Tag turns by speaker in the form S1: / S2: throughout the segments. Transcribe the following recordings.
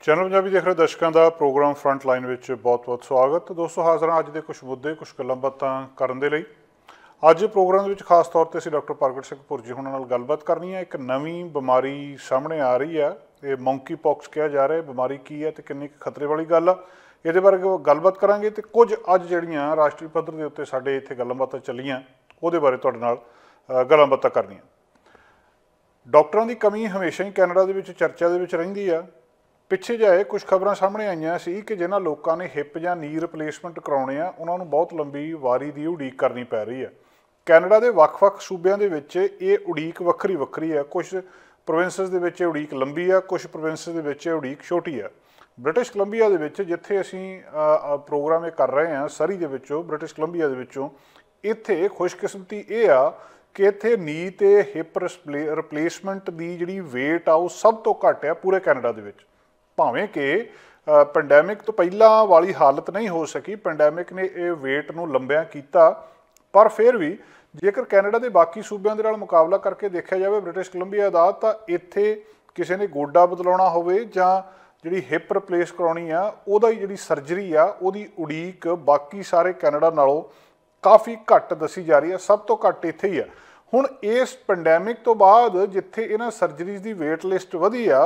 S1: Channel Punjabi देख रहे दर्शकों का प्रोग्राम फ्रंट लाइन में बहुत बहुत स्वागत। तो दोस्तों हाजिर हाँ अज के कुछ मुद्दे कुछ गल्लां बातां करन दे लई। अज प्रोग्राम में खास तौर पर असीं डॉक्टर प्रगट सिंह भुरजी हुणां नाल गलबात करनी है। एक नवीं बीमारी सामने आ रही है, ये मंकी पॉक्स कहा जा रहा है। बीमारी की है तो किन्नी खतरे वाली गल आ, ये बारे गलबात करांगे। तो कुछ अज जिहड़ियां राष्ट्रीय पद्धर के उत्ते साडे इत्थे गल्लां बातां चलियां उहदे बारे तुहाडे नाल गल्लां बातां करनियां। डॉक्टरां दी कमी हमेशा ही कैनेडा दे विच चर्चा दे विच रहिंदी आ। पिछे जाए कुछ खबरां सामने आईयां सी कि जिन्हां लोकां ने हिप जां नी रिप्लेसमेंट कराउणे आ उन्हां नूं बहुत लंबी वारी दी उड़ीक करनी पै रही है। कैनेडा के ਵੱਖ-ਵੱਖ सूबियां दे विच ये उड़ीक वक्री वक्री है। कुछ प्रोविंसिस दे विच उड़ीक लंबी है, कुछ प्रोविंसिस दे विच उड़ीक छोटी है। ब्रिटिश कोलंबिया दे विच जिथे असीं प्रोग्राम ये कर रहे हैं सरी दे विचों ब्रिटिश कोलंबिया दे विचों इत्थे खुशकिस्मती ये आ कि इत्थे नी ते हिप रिप्लेसमेंट की जिहड़ी वेट आ वो सब तो घट है पूरे कैनेडा दे विच। भावें कि पेंडेमिक तो पहला वाली हालत नहीं हो सकी, पेंडेमिक ने यह वेट नूं लंबिया किया, पर फिर भी जेकर कैनेडा के बाकी सूबों के मुकाबला करके देखा जाए ब्रिटिश कोलंबिया का तो इत्थे किसी ने गोडा बदलाउणा होवे जां जिहड़ी हिप रिप्लेस कराउणी आ उहदा जिहड़ी सर्जरी आ उहदी उड़ीक बाकी सारे कैनेडा नालों काफ़ी घट दसी जा रही है। सब तो घट इत्थे ही है। हुण इस पेंडेमिक तो बाद जिथे इन्हां सर्जरीज़ की वेट लिस्ट वधी आ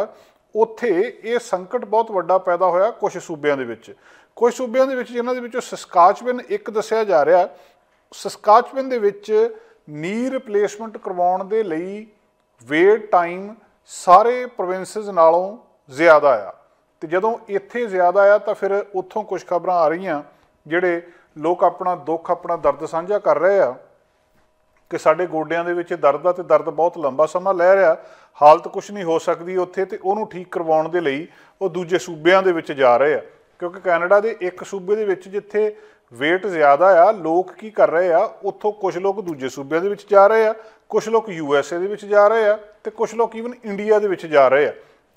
S1: उत्थे ये संकट बहुत वड्डा पैदा होया कुछ सूबियां दे विच। कुछ सूबियां दे विच जिन्हां दे विचों सस्काचवन एक दस्सिया जा रहा। सस्काचवन दे विच नी रिप्लेसमेंट करवाउण दे लई वेट टाइम सारे प्रोविंसिस नालों ज़्यादा आ। ते जदों इत्थे ज़्यादा आ तो फिर उत्थों कुछ खबरां आ रही जिहड़े लोग अपना दुख अपना दर्द साझा कर रहे आ कि साडे गोडियां दे विच दर्द आ ते दर्द बहुत लंबा समा लै रहा, हालत कुछ नहीं हो सकती उत्थे, ते उहनूं ठीक करवाउण दे लई वो दूजे सूबियां दे विच जा रहे आ। क्योंकि कैनेडा के एक सूबे दे विच जिथे वेट ज़्यादा आ लोग की कर रहे आ, उत्थों कुछ लोग दूजे सूबियां दे विच जा रहे आ, कुछ लोग USA दे विच जा रहे आ, ते कुछ लोग ईवन इंडिया दे विच जा रहे आ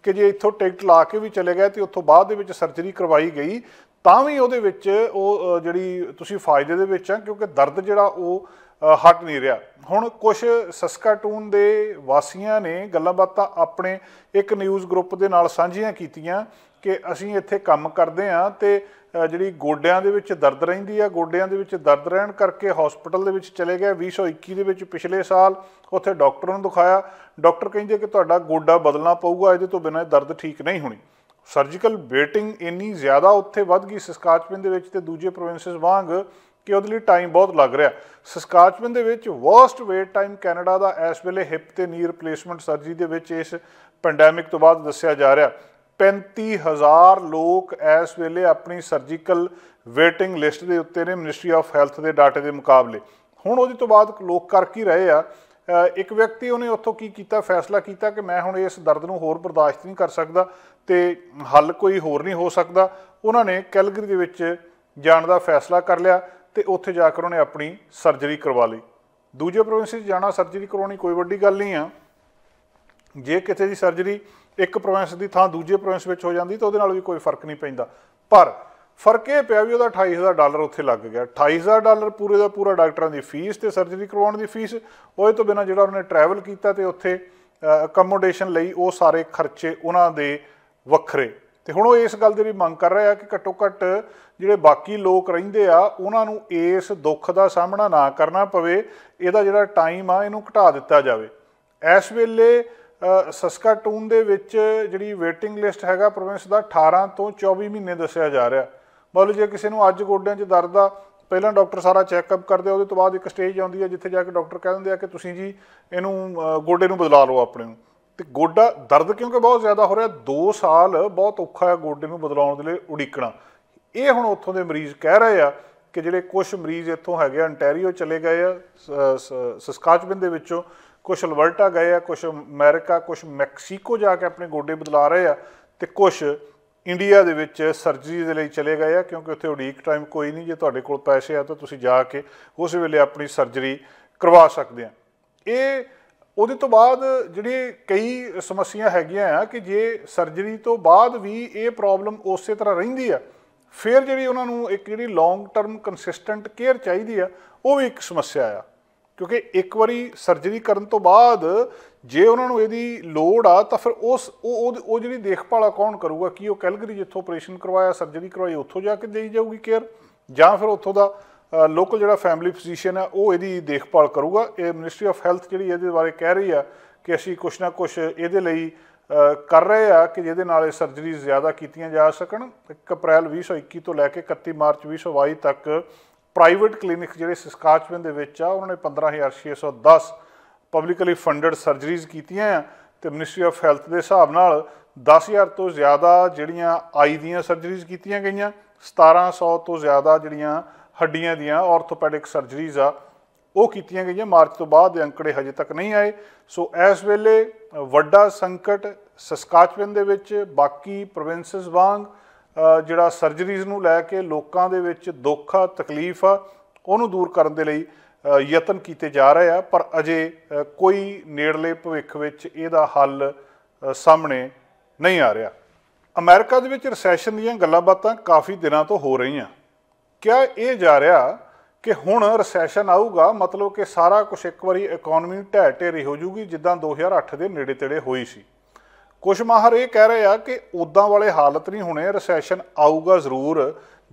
S1: कि जे इत्थों टिकट ला के भी चले गए तो उत्थों बाद दे विच सर्जरी करवाई गई तां भी उहदे विच वो जिहड़ी तुसीं फायदे दे विच आ, क्योंकि दर्द जिहड़ा वो हट नहीं रहा। हुण कुछ सस्काटून के वासियों ने गल्लां बातां अपने एक न्यूज़ ग्रुप के नाल साझियां कीतियां कि असीं इत्थे काम करदे हां ते जिहड़ी गोडियां दे विच दर्द रहिंदी आ, गोडियां दे विच दर्द रहण करके हॉस्पिटल दे विच चले गए 2021 दे विच पिछले साल उत्थे डॉक्टर नूं दिखाया। डॉक्टर कहिंदे कि तुहाडा गोडा बदलना पऊगा, इहदे तो बिना दर्द ठीक नहीं होनी। सर्जिकल वेटिंग इन्नी ज़्यादा उत्थे वध गई सस्काचवन दे विच ते दूजे प्रोविंसिस वांग कि उहदे लई टाइम बहुत लग रहा। सस्काचवन दे विच वर्स्ट वेट टाइम कैनेडा का इस वेले हिप ते नी रिप्लेसमेंट सर्जरी दे विच इस पेंडेमिक तो बाद दस्सिया जा रहा। 35,000 लोग इस वेले अपनी सर्जिकल वेटिंग लिस्ट के उत्ते ने मिनिस्ट्री ऑफ हैल्थ के डाटे के मुकाबले। हुण उहदे तो बाद लोग कर की रहे आ। एक व्यक्ति उन्हें उत्थों की कीता, फैसला किया कि मैं हुण इस दर्द नूं होर बर्दाश्त नहीं कर सकता ते हल कोई होर नहीं हो सकता। उन्होंने कैलगरी दे विच जाण दा फैसला कर लिया ते उत्थे जाकर उन्हें अपनी सर्जरी करवा ली। दूजे प्रोविंस जाना सर्जरी करवानी कोई वड्डी गल नहीं आ। जे किसी की सर्जरी एक प्रोविंस की थां दूजे प्रोविंस में हो जाती तो उहदे नाल भी कोई फर्क नहीं पैंदा। पर फर्क ये पिया भी वह $28,000 उत्थे लग गया। $28,000 पूरे का पूरा डॉक्टरों की फीस तो सर्जरी करवाने की फीस, वो तो बिना जो उन्हें ट्रैवल किया तो उत्थे अकोमोडेशन लई वो सारे खर्चे उन्होंने वखरे। तो हुण इस गल की भी मंग कर रहे हैं कि घट्टो घट्ट जिहड़े बाकी लोग रहिंदे आ उन्हां नूं इस दुख का सामना ना करना पवे, इहदा जिहड़ा टाइम आ इहनूं घटा दिता जावे। इस वेले सस्काटून दे विच जिहड़ी वेटिंग लिस्ट हैगा प्रोविंस का 18 तो 24 महीने दस्सिया जा रहा। मतलब जे किसी नूं अज गोडियां 'च दर्द आ, पहलां डॉक्टर सारा चैकअप करदे, उहदे तो बाद एक स्टेज आउंदी है जिथे जाके डॉक्टर कह दिंदे आ कि तुसीं जी इहनूं गोडे नूं बदला लो अपने नूं। ते गोडा दर्द क्योंकि बहुत ज़्यादा हो रहा, 2 साल बहुत औखा है गोडे नूं बदलाउण दे लई उड़ीकणा। ये हुण उत्थों दे मरीज़ कह रहे आ कि जिहड़े कुछ मरीज़ इत्थों हैगे अंटैरियो चले गए आ, सस्काचवन दे विचों कुछ अल्बर्टा गए आ, कुछ अमेरिका, कुछ मैक्सीको जाके अपने गोडे बदला रहे आ, ते कुछ इंडिया दे विच सर्जरी दे लई चले गए आ क्योंकि उत्थे उड़ीक टाइम कोई नहीं। जे तुहाडे कोल पैसे आ तो तुसीं जाके उस वेले अपनी सर्जरी करवा सकदे आ। ये उहदे तो बाद जिहड़ी कई समस्या हैगियां आ कि जे सर्जरी तो बाद भी ये प्रॉब्लम उस तरह रहिंदी आ, फिर जिहड़ी उन्हां नूं एक जिहड़ी लॉन्ग टर्म कंसिस्टेंट केयर चाहिदी आ वो भी एक समस्या आ। क्योंकि एक बारी सर्जरी करन तो बाद जे उन्होंने यदि लोड़ आ तो फिर वो जी देखभाल कौन करूगा, कि वो कैलगरी जिथों ऑपरेशन करवाया सर्जरी करवाई उत्थों जाके दी जाऊगी केयर, जां फिर उत्थों का लोकल जो फैमिली फिजिशियन है वो यदी देखभाल करूगा। ये मिनिस्ट्री ऑफ हैल्थ जी ये बारे कह रही है कि असी कुछ ना कुछ ये कर रहे हैं कि जिहदे नाल सर्जरी ज़्यादा कीतियां जा सकन। 1 अप्रैल 2021 तो लैके 31 मार्च 2022 तक प्राइवेट क्लीनिक जिहड़े सस्काचवन दे विच आ उन्होंने 15,610 पब्लिकली फंडड सर्जरीज कीतियां आ ते मिनिस्ट्री ऑफ हैल्थ के हिसाब नाल 10,000 तो ज़्यादा जिहड़ियां आई दियां सर्जरीज कीतियां गईयां, 1,700 तो ज़्यादा जिहड़ियां हड्डियां दियां ऑर्थोपैडिक सर्जरीज आ वो कीतियां गईयां। मार्च तो बाद दे अंकड़े हजे तक नहीं आए। सो इस वेले वड्डा संकट सस्काचवन दे विच बाकी प्रोविंसेस वांग जिहड़ा सर्जरीज नूं लैके लोकां दे विच दुख आ तकलीफ आ उहनूं दूर करन दे लई यतन कीते जा रहे आ, पर अजे कोई नेड़ले भविख विच इहदा हल सामने नहीं आ रहा। अमेरिका दे विच रिसैशन दीयां गल्लां बातां काफ़ी दिनां तो हो रहीआं। क्या ये जा रहा कि हुण रिसैशन आऊगा मतलब कि सारा कुछ एक बारी इकोनॉमी ढह ढेरी हो जूगी जिद्दां 2008 के नेड़े तेड़े हुई सी। कुछ माहर ये कह रहे हैं कि उदां वाले हालत नहीं होने, रिसैशन आऊगा जरूर।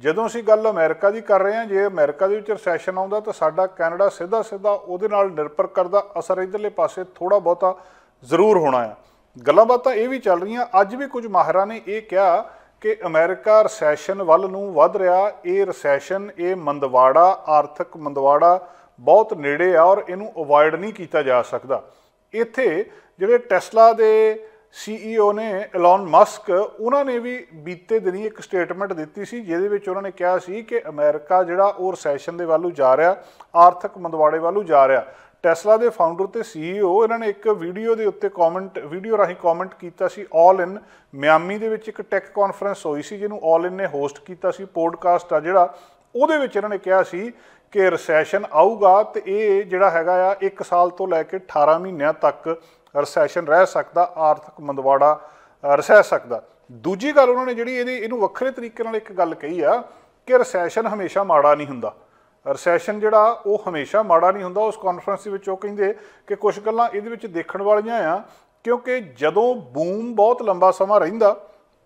S1: जदों असीं गल अमेरिका की कर रहे हैं, जे अमेरिका दे विच रिसैशन आउंदा तो साडा कैनेडा सीधा सीधा उहदे नाल निर्भर करदा असर इधरले पासे थोड़ा बहुता जरूर होना है। गल्लां बातां ये भी चल रही। अज भी कुछ माहरां ने यह कहा कि अमेरिका रिसैशन वल नूं वध रहा, ये रिसैशन ये मंदवाड़ा आर्थिक मंदवाड़ा बहुत नेड़े आ और इनू अवॉइड नहीं किया जा सकता। इत्थे जिहड़े टेस्ला दे CEO ने एलोन मस्क उन्होंने भी बीते दिन एक स्टेटमेंट दी सी जिहदे विच उन्होंने कहा सी कि अमेरिका जिहड़ा वो रिसैशन दे वालू जा रहा, आर्थिक मंदवाड़े वालू जा रहा। टेस्ला के फाउंडर तो CEO इन्होंने एक वीडियो के उत्ते कॉमेंट वीडियो राही कॉमेंट किया सी। ऑल इन मियामी दे विच एक टैक कॉन्फ्रेंस हुई सी जिन्हों ऑल इन ने होस्ट किया सी, पॉडकास्ट आ जिहड़ा उहदे विच इन्होंने कहा सी कि रिसैशन आऊगा तो ये जिहड़ा हैगा आ 1 साल तो लैके 18 महीनों तक रिसैशन रह सकता, आर्थिक मंदवाड़ा रह सकता। दूजी गल उन्होंने जिहड़ी इहनूं वक्खरे तरीके नाल एक गल कही आ कि रिसैशन हमेशा माड़ा नहीं हुंदा, रिसैशन जिहड़ा वो हमेशा माड़ा नहीं हुंदा। उस कॉन्फ्रेंस दे विच वो कहिंदे कि कुछ गल्लां इहदे विच देखण वालीआं आ, क्योंकि जदों बूम बहुत लंबा समा रहिंदा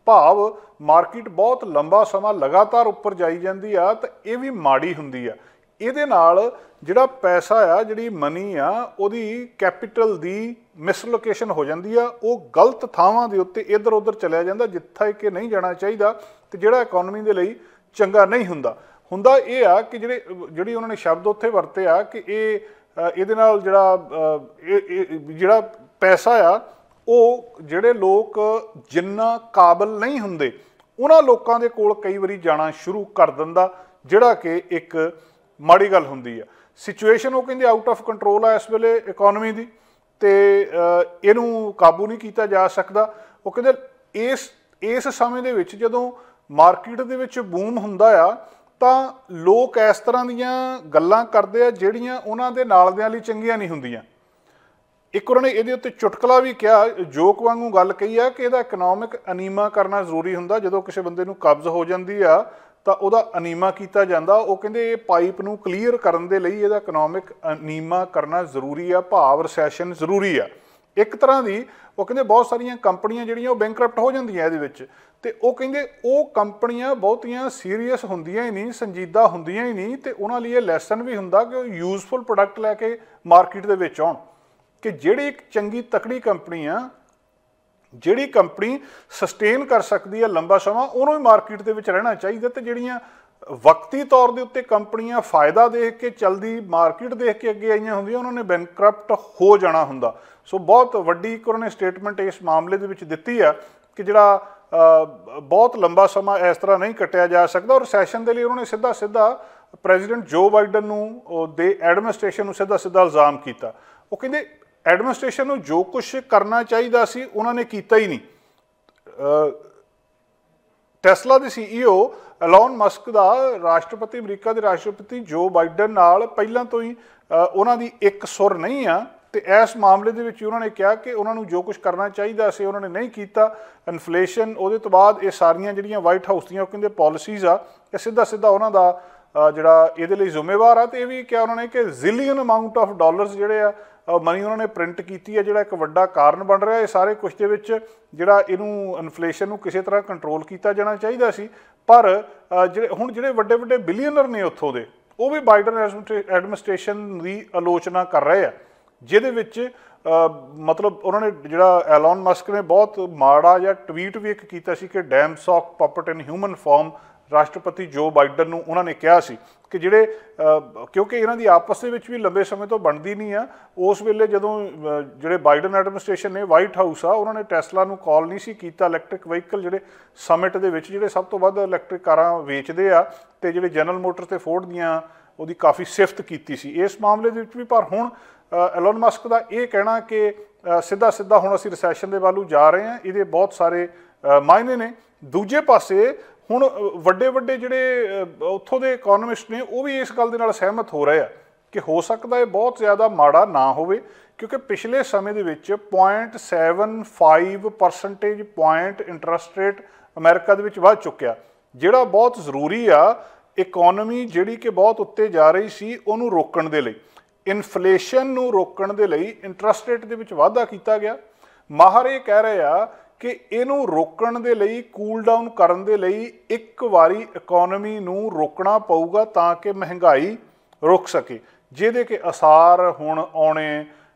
S1: भाव मार्केट बहुत लंबा समा लगातार उपर जाई जांदी आ तो ये भी माड़ी हुंदी आ। इहदे नाल जिहड़ा पैसा आ जिहड़ी मनी आ उहदी कैपीटल दी मिसलोकेशन हो जाती है, वो गलत थावां दे उत्ते इधर उधर चलिया जाता जिथे कि नहीं जाना चाहिए, तो जिहड़ा इकोनॉमी दे लई चंगा नहीं हुंदा। हुंदा ये आ कि जिहड़ी उन्होंने शब्द उत्थे वरते आ कि इहदे नाल जिहड़ा पैसा आ वो जिहड़े लोग जिन्ना काबिल नहीं हुंदे उन्हां लोकां दे कोल कई वारी जाना शुरू कर दिंदा, जिहड़ा कि एक माड़ी गल हुंदी है। सिचुएशन वो कहिंदे आउट ऑफ कंट्रोल आ इस वेले इकोनॉमी दी ते इहनूं काबू नहीं किया जा सकता। वो कहिंदे इस समय दे विच जदों मार्केट दे विच बूम हुंदा आ तां लोक इस तरह दीयां गल्लां करदे आ जिहड़ियां उन्हां दे नाल दियां लई चंगीआं नहीं हुंदियां। एक उन्होंने ये उत्ते चुटकला भी कहा, जोक वांगू गल कही है कि इहदा इकनॉमिक अनीमा करना जरूरी हुंदा। जदों किसी बंदे नूं कब्ज हो जाती आ तो उहदा अनीमा किया जाता। वो कहिंदे ये पाइप नूं क्लीयर करन दे लई इहदा इकनॉमिक अनीमा करना जरूरी आ, भाव रिसैशन जरूरी आ। एक तरह की वो कहिंदे बहुत सारियां कंपनियां जिहड़ियां वो बैंकरप्ट हो जांदियां इहदे विच, ते वो कहिंदे वो कंपनियां बहुतियां सीरीयस हुंदियां ही नहीं, संजीदा हुंदियां ही नहीं, ते उन्हां लई लैसन भी हुंदा कि वो यूजफुल प्रोडक्ट लैके मार्केट दे विच आउण। कि जिहड़ी एक चंगी तकड़ी कंपनी आ, जिहड़ी कंपनी सस्टेन कर सकती है लंबा समा, उन्होंने भी मार्केट दे विच रहना चाहिए। तो जिहड़ियां वक्ती तौर के उत्ते कंपनियां फायदा देख के चलदी मार्केट देख के अगे आईयां हुंदियां उन्होंने बैंकरप्ट हो जाना हुंदा। सो बहुत वड्डी एक उन्होंने स्टेटमेंट इस मामले दे विच दित्ती है कि जिहड़ा बहुत लंबा समा इस तरह नहीं कटिया जा सकता। और सैशन के लिए उन्होंने सीधा सीधा प्रेजिडेंट जो बाइडन नूं दे एडमिनिस्ट्रेशन नूं सीधा सीधा इल्जाम किया। वो कहिंदे एडमिनिस्ट्रेशन नूं जो कुछ करना चाहिए सी उन्होंने किया ही नहीं। टेस्ला के CEO एलोन मस्क का राष्ट्रपति अमरीका के राष्ट्रपति जो बाइडन नाल पहलां तो ही उन्हां दी एक सुर नहीं आ, ते इस मामले दे विच उन्होंने कहा कि उन्होंने जो कुछ करना चाहिए सी उन्होंने नहीं किया। इन्फ्लेशन उहदे तो बाद ये सारियां जिहड़ियां वाइट हाउस दीयां कहिंदे पॉलिसीज़ आ, सीधा सीधा उन्हां दा ਜਿਹੜਾ ਇਹਦੇ ਲਈ ਜ਼ਿੰਮੇਵਾਰ ਆ। ਤੇ ਇਹ ਵੀ ਕਿਹਾ ਉਹਨਾਂ ਨੇ ਕਿ ਜ਼ਿਲੀਅਨ ਅਮਾਊਂਟ ਆਫ ਡਾਲਰਸ ਜਿਹੜੇ ਆ ਮਨੀ ਉਹਨਾਂ ਨੇ ਪ੍ਰਿੰਟ ਕੀਤੀ ਹੈ, ਜਿਹੜਾ ਇੱਕ ਵੱਡਾ ਕਾਰਨ ਬਣ ਰਿਹਾ। ਇਹ ਸਾਰੇ ਕੁਛ ਦੇ ਵਿੱਚ ਜਿਹੜਾ ਇਹਨੂੰ ਇਨਫਲੇਸ਼ਨ ਨੂੰ ਕਿਸੇ ਤਰ੍ਹਾਂ ਕੰਟਰੋਲ ਕੀਤਾ ਜਾਣਾ ਚਾਹੀਦਾ ਸੀ, ਪਰ ਜਿਹੜੇ ਵੱਡੇ ਵੱਡੇ ਬਿਲੀਅਨਰ ਨੇ ਉੱਥੋਂ ਦੇ, ਉਹ ਵੀ ਬਾਈਡਨ ਐਡਮਿਨਿਸਟ੍ਰੇਸ਼ਨ ਦੀ ਆਲੋਚਨਾ ਕਰ ਰਹੇ ਆ, ਜਿਹਦੇ ਵਿੱਚ ਮਤਲਬ ਉਹਨਾਂ ਨੇ ਜਿਹੜਾ ਐਲਨ ਮਸਕ ਨੇ ਬਹੁਤ ਮਾੜਾ ਜਿਹਾ ਟਵੀਟ ਵੀ ਇੱਕ ਕੀਤਾ ਸੀ ਕਿ ਡੈਮ ਸੌਕ ਪਪਟ ਇਨ ਹਿਊਮਨ ਫਾਰਮ। ਰਾਸ਼ਟਰਪਤੀ ਜੋ ਬਾਈਡਨ ਨੂੰ ਉਹਨਾਂ ਨੇ ਕਿਹਾ ਸੀ ਕਿ ਜਿਹੜੇ ਕਿਉਂਕਿ ਇਹਨਾਂ ਦੀ ਆਪਸ ਦੇ ਵਿੱਚ ਵੀ ਲੰਬੇ ਸਮੇਂ ਤੋਂ ਬਣਦੀ ਨਹੀਂ ਆ, ਉਸ ਵੇਲੇ ਜਦੋਂ ਜਿਹੜੇ ਬਾਈਡਨ ਐਡਮਿਨਿਸਟ੍ਰੇਸ਼ਨ ਨੇ, ਵਾਈਟ ਹਾਊਸ ਆ, ਉਹਨਾਂ ਨੇ ਟੈਸਲਾ ਨੂੰ ਕਾਲ ਨਹੀਂ ਸੀ ਕੀਤਾ ਇਲੈਕਟ੍ਰਿਕ ਵਹੀਕਲ ਜਿਹੜੇ ਸਮਿਟ ਦੇ ਵਿੱਚ ਜਿਹੜੇ ਸਭ ਤੋਂ ਵੱਧ ਇਲੈਕਟ੍ਰਿਕ ਕਾਰਾਂ ਵੇਚਦੇ ਆ, ਤੇ ਜਿਹੜੇ ਜਨਰਲ ਮੋਟਰ ਤੇ ਫੋਰਡ ਦੀਆਂ ਉਹਦੀ ਕਾਫੀ ਸਿਫਤ ਕੀਤੀ ਸੀ ਇਸ ਮਾਮਲੇ ਦੇ ਵਿੱਚ ਵੀ। ਪਰ ਹੁਣ ਐਲਨ ਮਸਕ ਦਾ ਇਹ ਕਹਿਣਾ ਕਿ ਸਿੱਧਾ ਸਿੱਧਾ ਹੁਣ ਅਸੀਂ ਰਿਸੈਸ਼ਨ ਦੇ ਵੱਲ ਜਾ ਰਹੇ ਹਾਂ, ਇਹਦੇ ਬਹੁਤ ਸਾਰੇ ਮਾਇਨੇ ਨੇ। ਦੂਜੇ ਪਾਸੇ ਹੁਣ ਵੱਡੇ ਵੱਡੇ ਜਿਹੜੇ ਉੱਥੋਂ ਦੇ ਇਕੋਨੋਮਿਸਟ ਨੇ, ਉਹ ਵੀ ਇਸ ਗੱਲ ਦੇ ਨਾਲ ਸਹਿਮਤ ਹੋ ਰਹੇ ਆ ਕਿ ਹੋ ਸਕਦਾ ਇਹ ਬਹੁਤ ਜ਼ਿਆਦਾ ਮਾੜਾ ਨਾ ਹੋਵੇ, ਕਿਉਂਕਿ ਪਿਛਲੇ ਸਮੇਂ ਦੇ ਵਿੱਚ 0.75% ਪੁਆਇੰਟ ਇੰਟਰਸਟ ਰੇਟ ਅਮਰੀਕਾ ਦੇ ਵਿੱਚ ਵੱਧ ਚੁੱਕਿਆ, ਜਿਹੜਾ ਬਹੁਤ ਜ਼ਰੂਰੀ ਆ ਇਕੋਨਮੀ ਜਿਹੜੀ ਕਿ ਬਹੁਤ ਉੱਤੇ ਜਾ ਰਹੀ ਸੀ ਉਹਨੂੰ ਰੋਕਣ ਦੇ ਲਈ। ਇਨਫਲੇਸ਼ਨ ਨੂੰ ਰੋਕਣ ਦੇ ਲਈ ਇੰਟਰਸਟ ਰੇਟ ਦੇ ਵਿੱਚ ਵਾਧਾ ਕੀਤਾ ਗਿਆ। ਮਾਹਰ ਇਹ ਕਹਿ ਰਹੇ ਆ ਕਿ ਇਹਨੂੰ ਰੋਕਣ ਦੇ ਲਈ, ਕੂਲ ਡਾਊਨ ਕਰਨ ਦੇ ਲਈ ਇੱਕ ਵਾਰੀ ਇਕੋਨਮੀ ਨੂੰ ਰੋਕਣਾ ਪਊਗਾ ਤਾਂ ਕਿ ਮਹਿੰਗਾਈ ਰੁਕ ਸਕੇ, ਜਿਹਦੇ ਕਿ ਅਸਾਰ ਹੁਣ ਆਉਣੇ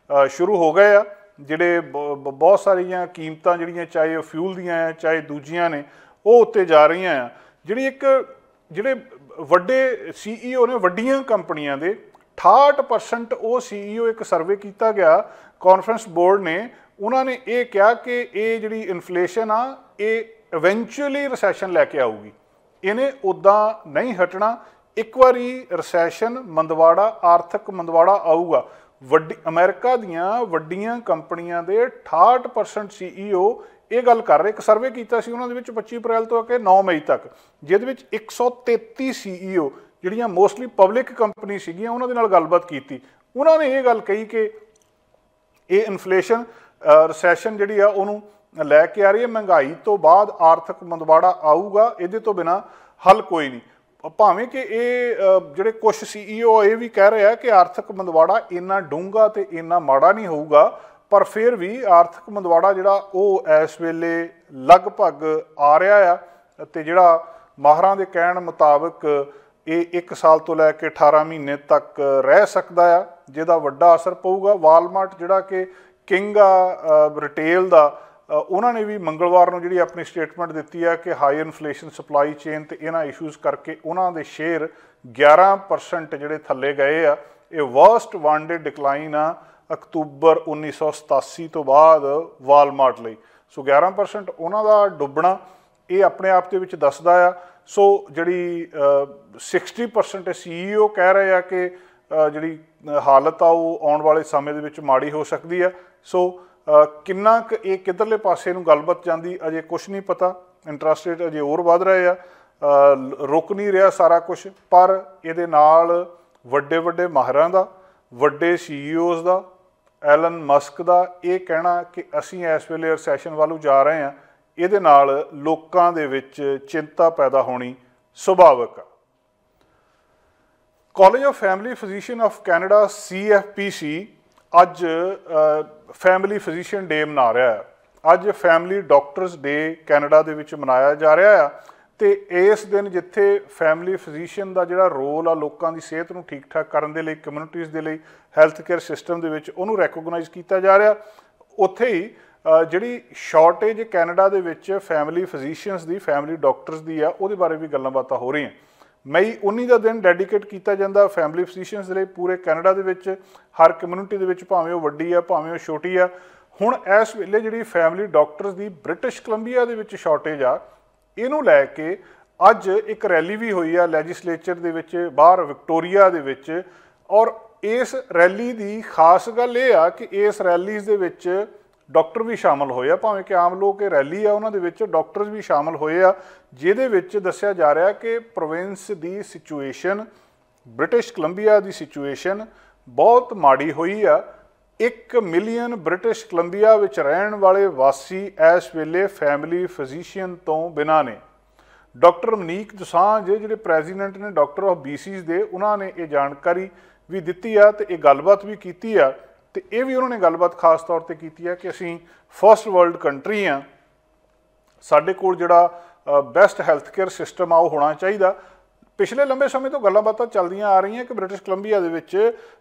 S1: ਸ਼ੁਰੂ ਹੋ ਗਏ ਆ। ਜਿਹੜੇ ਬਹੁਤ ਸਾਰੀਆਂ ਕੀਮਤਾਂ ਜਿਹੜੀਆਂ ਚਾਹੇ ਉਹ ਫਿਊਲ ਦੀਆਂ ਆ ਚਾਹੇ ਦੂਜੀਆਂ ਨੇ, ਉਹ ਉੱਤੇ ਜਾ ਰਹੀਆਂ ਆ। ਜਿਹੜੇ ਵੱਡੇ CEO ਨੇ ਵੱਡੀਆਂ ਕੰਪਨੀਆਂ ਦੇ 68% ਉਹ CEO ਇੱਕ ਸਰਵੇ ਕੀਤਾ ਗਿਆ ਕਾਨਫਰੰਸ ਬੋਰਡ ਨੇ, ਉਹਨਾਂ ਨੇ ਇਹ ਕਿਹਾ ਕਿ ਇਹ ਜਿਹੜੀ ਇਨਫਲੇਸ਼ਨ ਆ ਇਹ ਇਵੈਂਚੁਅਲੀ ਰਿਸੈਸ਼ਨ ਲੈ ਕੇ ਆਊਗੀ, ਇਹਨੇ ਉੱਦਾਂ ਨਹੀਂ ਹਟਣਾ। ਇੱਕ ਵਾਰੀ ਰਿਸੈਸ਼ਨ ਮੰਦਵਾੜਾ, ਆਰਥਿਕ ਮੰਦਵਾੜਾ ਆਊਗਾ। ਅਮਰੀਕਾ ਦੀਆਂ ਵੱਡੀਆਂ ਕੰਪਨੀਆਂ ਦੇ 68% CEO ਇਹ ਗੱਲ ਕਰ ਰਹੇ। ਇੱਕ ਸਰਵੇ ਕੀਤਾ ਸੀ ਉਹਨਾਂ ਦੇ ਵਿੱਚ 25 ਅਪ੍ਰੈਲ ਤੋਂ ਕਿ 9 ਮਈ ਤੱਕ, ਜਿਹਦੇ ਵਿੱਚ 133 CEO ਜਿਹੜੀਆਂ ਮੋਸਟਲੀ ਪਬਲਿਕ ਕੰਪਨੀ ਸੀਗੀਆਂ ਉਹਨਾਂ ਦੇ ਨਾਲ ਗੱਲਬਾਤ ਕੀਤੀ। ਉਹਨਾਂ ਨੇ ਇਹ ਗੱਲ ਕਹੀ ਕਿ ਇਹ ਇਨਫਲੇਸ਼ਨ ਰਿਸੈਸ਼ਨ ਜਿਹੜੀ ਆ ਉਹਨੂੰ ਲੈ ਕੇ ਆ ਰਹੀ ਹੈ, ਮਹਿੰਗਾਈ ਤੋਂ ਬਾਅਦ ਆਰਥਿਕ ਮੰਦਵਾੜਾ ਆਊਗਾ, ਇਹਦੇ ਤੋਂ ਬਿਨਾਂ ਹੱਲ ਕੋਈ ਨਹੀਂ। ਭਾਵੇਂ ਕਿ ਇਹ ਜਿਹੜੇ ਕੁਝ CEO ਇਹ ਵੀ ਕਹਿ ਰਹੇ ਆ ਕਿ ਆਰਥਿਕ ਮੰਦਵਾੜਾ ਇੰਨਾ ਡੂੰਘਾ ਤੇ ਇੰਨਾ ਮਾੜਾ ਨਹੀਂ ਹੋਊਗਾ, ਪਰ ਫਿਰ ਵੀ ਆਰਥਿਕ ਮੰਦਵਾੜਾ ਜਿਹੜਾ ਉਹ ਇਸ ਵੇਲੇ ਲਗਭਗ ਆ ਰਿਹਾ ਆ, ਤੇ ਜਿਹੜਾ ਮਾਹਰਾਂ ਦੇ ਕਹਿਣ ਮੁਤਾਬਕ ਇਹ 1 ਸਾਲ ਤੋਂ ਲੈ ਕੇ 18 ਮਹੀਨੇ ਤੱਕ ਰਹਿ ਸਕਦਾ ਆ, ਜਿਹਦਾ ਵੱਡਾ ਅਸਰ ਪਊਗਾ। ਵਾਲਮਾਰਟ ਜਿਹੜਾ ਕਿ ਕਿੰਗ ਆ ਰਿਟੇਲ ਦਾ, ਉਹਨਾਂ ਨੇ ਵੀ ਮੰਗਲਵਾਰ ਨੂੰ ਜਿਹੜੀ ਆਪਣੀ ਸਟੇਟਮੈਂਟ ਦਿੱਤੀ ਆ ਕਿ ਹਾਈ ਇਨਫਲੇਸ਼ਨ, ਸਪਲਾਈ ਚੇਨ ਤੇ ਇਹਨਾਂ ਇਸ਼ੂਜ਼ ਕਰਕੇ ਉਹਨਾਂ ਦੇ ਸ਼ੇਅਰ 11% ਜਿਹੜੇ ਥੱਲੇ ਗਏ ਆ। ਇਹ ਵਰਸਟ ਵਨ ਡੇ ਡਿਕਲਾਈਨ ਆ ਅਕਤੂਬਰ 1987 ਤੋਂ ਬਾਅਦ ਵਾਲਮਾਰਟ ਲਈ। ਸੋ 11% ਉਹਨਾਂ ਦਾ ਡੁੱਬਣਾ ਇਹ ਆਪਣੇ ਆਪ ਦੇ ਵਿੱਚ ਦੱਸਦਾ ਆ। ਸੋ ਜਿਹੜੀ 60% CEO ਕਹਿ ਰਹੇ ਆ ਕਿ ਜਿਹੜੀ ਹਾਲਤ ਆ ਉਹ ਆਉਣ ਵਾਲੇ ਸਮੇਂ ਦੇ ਵਿੱਚ ਮਾੜੀ ਹੋ ਸਕਦੀ ਆ। ਸੋ ਕਿੰਨਾ ਕੁ ਇਹ ਕਿੱਧਰਲੇ ਪਾਸੇ ਨੂੰ ਗੱਲਬਾਤ ਜਾਂਦੀ ਅਜੇ ਕੁਛ ਨਹੀਂ ਪਤਾ। ਇੰਟਰਸਟ ਰੇਟ ਅਜੇ ਹੋਰ ਵੱਧ ਰਹੇ ਆ, ਰੁਕ ਨਹੀਂ ਰਿਹਾ ਸਾਰਾ ਕੁਛ, ਪਰ ਇਹਦੇ ਨਾਲ ਵੱਡੇ ਵੱਡੇ ਮਾਹਰਾਂ ਦਾ, ਵੱਡੇ CEOs ਦਾ, ਐਲਨ ਮਸਕ ਦਾ ਇਹ ਕਹਿਣਾ ਕਿ ਅਸੀਂ ਇਸ ਵੇਲੇ ਰਿਸੈਸ਼ਨ ਵੱਲ ਜਾ ਰਹੇ ਹਾਂ, ਇਹਦੇ ਨਾਲ ਲੋਕਾਂ ਦੇ ਵਿੱਚ ਚਿੰਤਾ ਪੈਦਾ ਹੋਣੀ ਸੁਭਾਵਿਕ ਆ। College of family physician of Canada CFPC ਅੱਜ ਫੈਮਿਲੀ ਫਿਜ਼ੀਸ਼ੀਅਨ ਡੇ ਮਨਾ ਰਿਹਾ ਹੈ। ਅੱਜ ਫੈਮਿਲੀ ਡਾਕਟਰਸ ਡੇ ਕੈਨੇਡਾ ਦੇ ਵਿੱਚ ਮਨਾਇਆ ਜਾ ਰਿਹਾ ਆ, ਤੇ ਇਸ ਦਿਨ ਜਿੱਥੇ ਫੈਮਿਲੀ ਫਿਜ਼ੀਸ਼ੀਅਨ ਦਾ ਜਿਹੜਾ ਰੋਲ ਆ ਲੋਕਾਂ ਦੀ ਸਿਹਤ ਨੂੰ ਠੀਕ ਠਾਕ ਕਰਨ ਦੇ ਲਈ, ਕਮਿਊਨਿਟੀਜ਼ ਦੇ ਲਈ, ਹੈਲਥ ਕੇਅਰ ਸਿਸਟਮ ਦੇ ਵਿੱਚ ਉਹਨੂੰ ਰੈਕੋਗਨਾਈਜ਼ ਕੀਤਾ ਜਾ ਰਿਹਾ, ਉੱਥੇ ਹੀ ਜਿਹੜੀ ਸ਼ਾਰਟੇਜ ਕੈਨੇਡਾ ਦੇ ਵਿੱਚ ਫੈਮਿਲੀ ਫਿਜ਼ੀਸ਼ੀਅਨਸ ਦੀ, ਫੈਮਿਲੀ ਡਾਕਟਰਸ ਦੀ ਆ, ਉਹਦੇ ਬਾਰੇ ਵੀ ਗੱਲਾਂ ਬਾਤਾਂ ਹੋ ਰਹੀਆਂ। ਮਈ 19 ਦਾ ਦਿਨ ਡੈਡੀਕੇਟ ਕੀਤਾ ਜਾਂਦਾ ਫੈਮਿਲੀ ਫਿਜ਼ੀਸ਼ੀਅਨਸ ਦੇ ਲਈ ਪੂਰੇ ਕੈਨੇਡਾ ਦੇ ਵਿੱਚ, ਹਰ ਕਮਿਊਨਿਟੀ ਦੇ ਵਿੱਚ, ਭਾਵੇਂ ਉਹ ਵੱਡੀ ਆ ਭਾਵੇਂ ਉਹ ਛੋਟੀ ਆ। ਹੁਣ ਇਸ ਵੇਲੇ ਜਿਹੜੀ ਫੈਮਿਲੀ ਡਾਕਟਰਸ ਦੀ ਬ੍ਰਿਟਿਸ਼ ਕੋਲੰਬੀਆ ਦੇ ਵਿੱਚ ਸ਼ਾਰਟੇਜ ਆ, ਇਹਨੂੰ ਲੈ ਕੇ ਅੱਜ ਇੱਕ ਰੈਲੀ ਵੀ ਹੋਈ ਆ ਲੈਜਿਸਲੇਚਰ ਦੇ ਵਿੱਚ ਬਾਹਰ ਵਿਕਟੋਰੀਆ ਦੇ ਵਿੱਚ। ਔਰ ਇਸ ਰੈਲੀ ਦੀ ਖਾਸ ਗੱਲ ਇਹ ਆ ਕਿ ਇਸ ਰੈਲੀਜ਼ ਦੇ ਵਿੱਚ ਡਾਕਟਰ ਵੀ ਸ਼ਾਮਲ ਹੋਏ ਆ, ਭਾਵੇਂ ਕਿ ਆਮ ਲੋਕ ਇਹ ਰੈਲੀ ਆ ਉਹਨਾਂ ਦੇ ਵਿੱਚ ਡਾਕਟਰਸ ਵੀ ਸ਼ਾਮਲ ਹੋਏ ਆ, ਜਿਹਦੇ ਵਿੱਚ ਦੱਸਿਆ ਜਾ ਰਿਹਾ ਕਿ ਪ੍ਰੋਵਿੰਸ ਦੀ ਸਿਚੁਏਸ਼ਨ, ਬ੍ਰਿਟਿਸ਼ ਕੋਲੰਬੀਆ ਦੀ ਸਿਚੁਏਸ਼ਨ ਬਹੁਤ ਮਾੜੀ ਹੋਈ ਆ। 1 ਮਿਲੀਅਨ ਬ੍ਰਿਟਿਸ਼ ਕੋਲੰਬੀਆ ਵਿੱਚ ਰਹਿਣ ਵਾਲੇ ਵਾਸੀ ਇਸ ਵੇਲੇ ਫੈਮਿਲੀ ਫਿਜ਼ੀਸ਼ੀਅਨ ਤੋਂ ਬਿਨਾਂ ਨੇ। डॉक्टर मनीक दोसांझ जिहड़े प्रैजीडेंट ने डॉक्टर ऑफ BCs दे, उन्होंने ये जानकारी भी दी है तो ये गलबात भी की है। तो ये भी उन्होंने गलबात खास तौर पर की है कि असी फर्स्ट वर्ल्ड कंट्री हाँ, साडे कोल जिहड़ा बेस्ट हैल्थ केयर सिस्टम आ होना चाहिए। पिछले लंबे समय तो गल्लां बातां चलदियां आ रही हैं कि ब्रिटिश कोलंबिया दे विच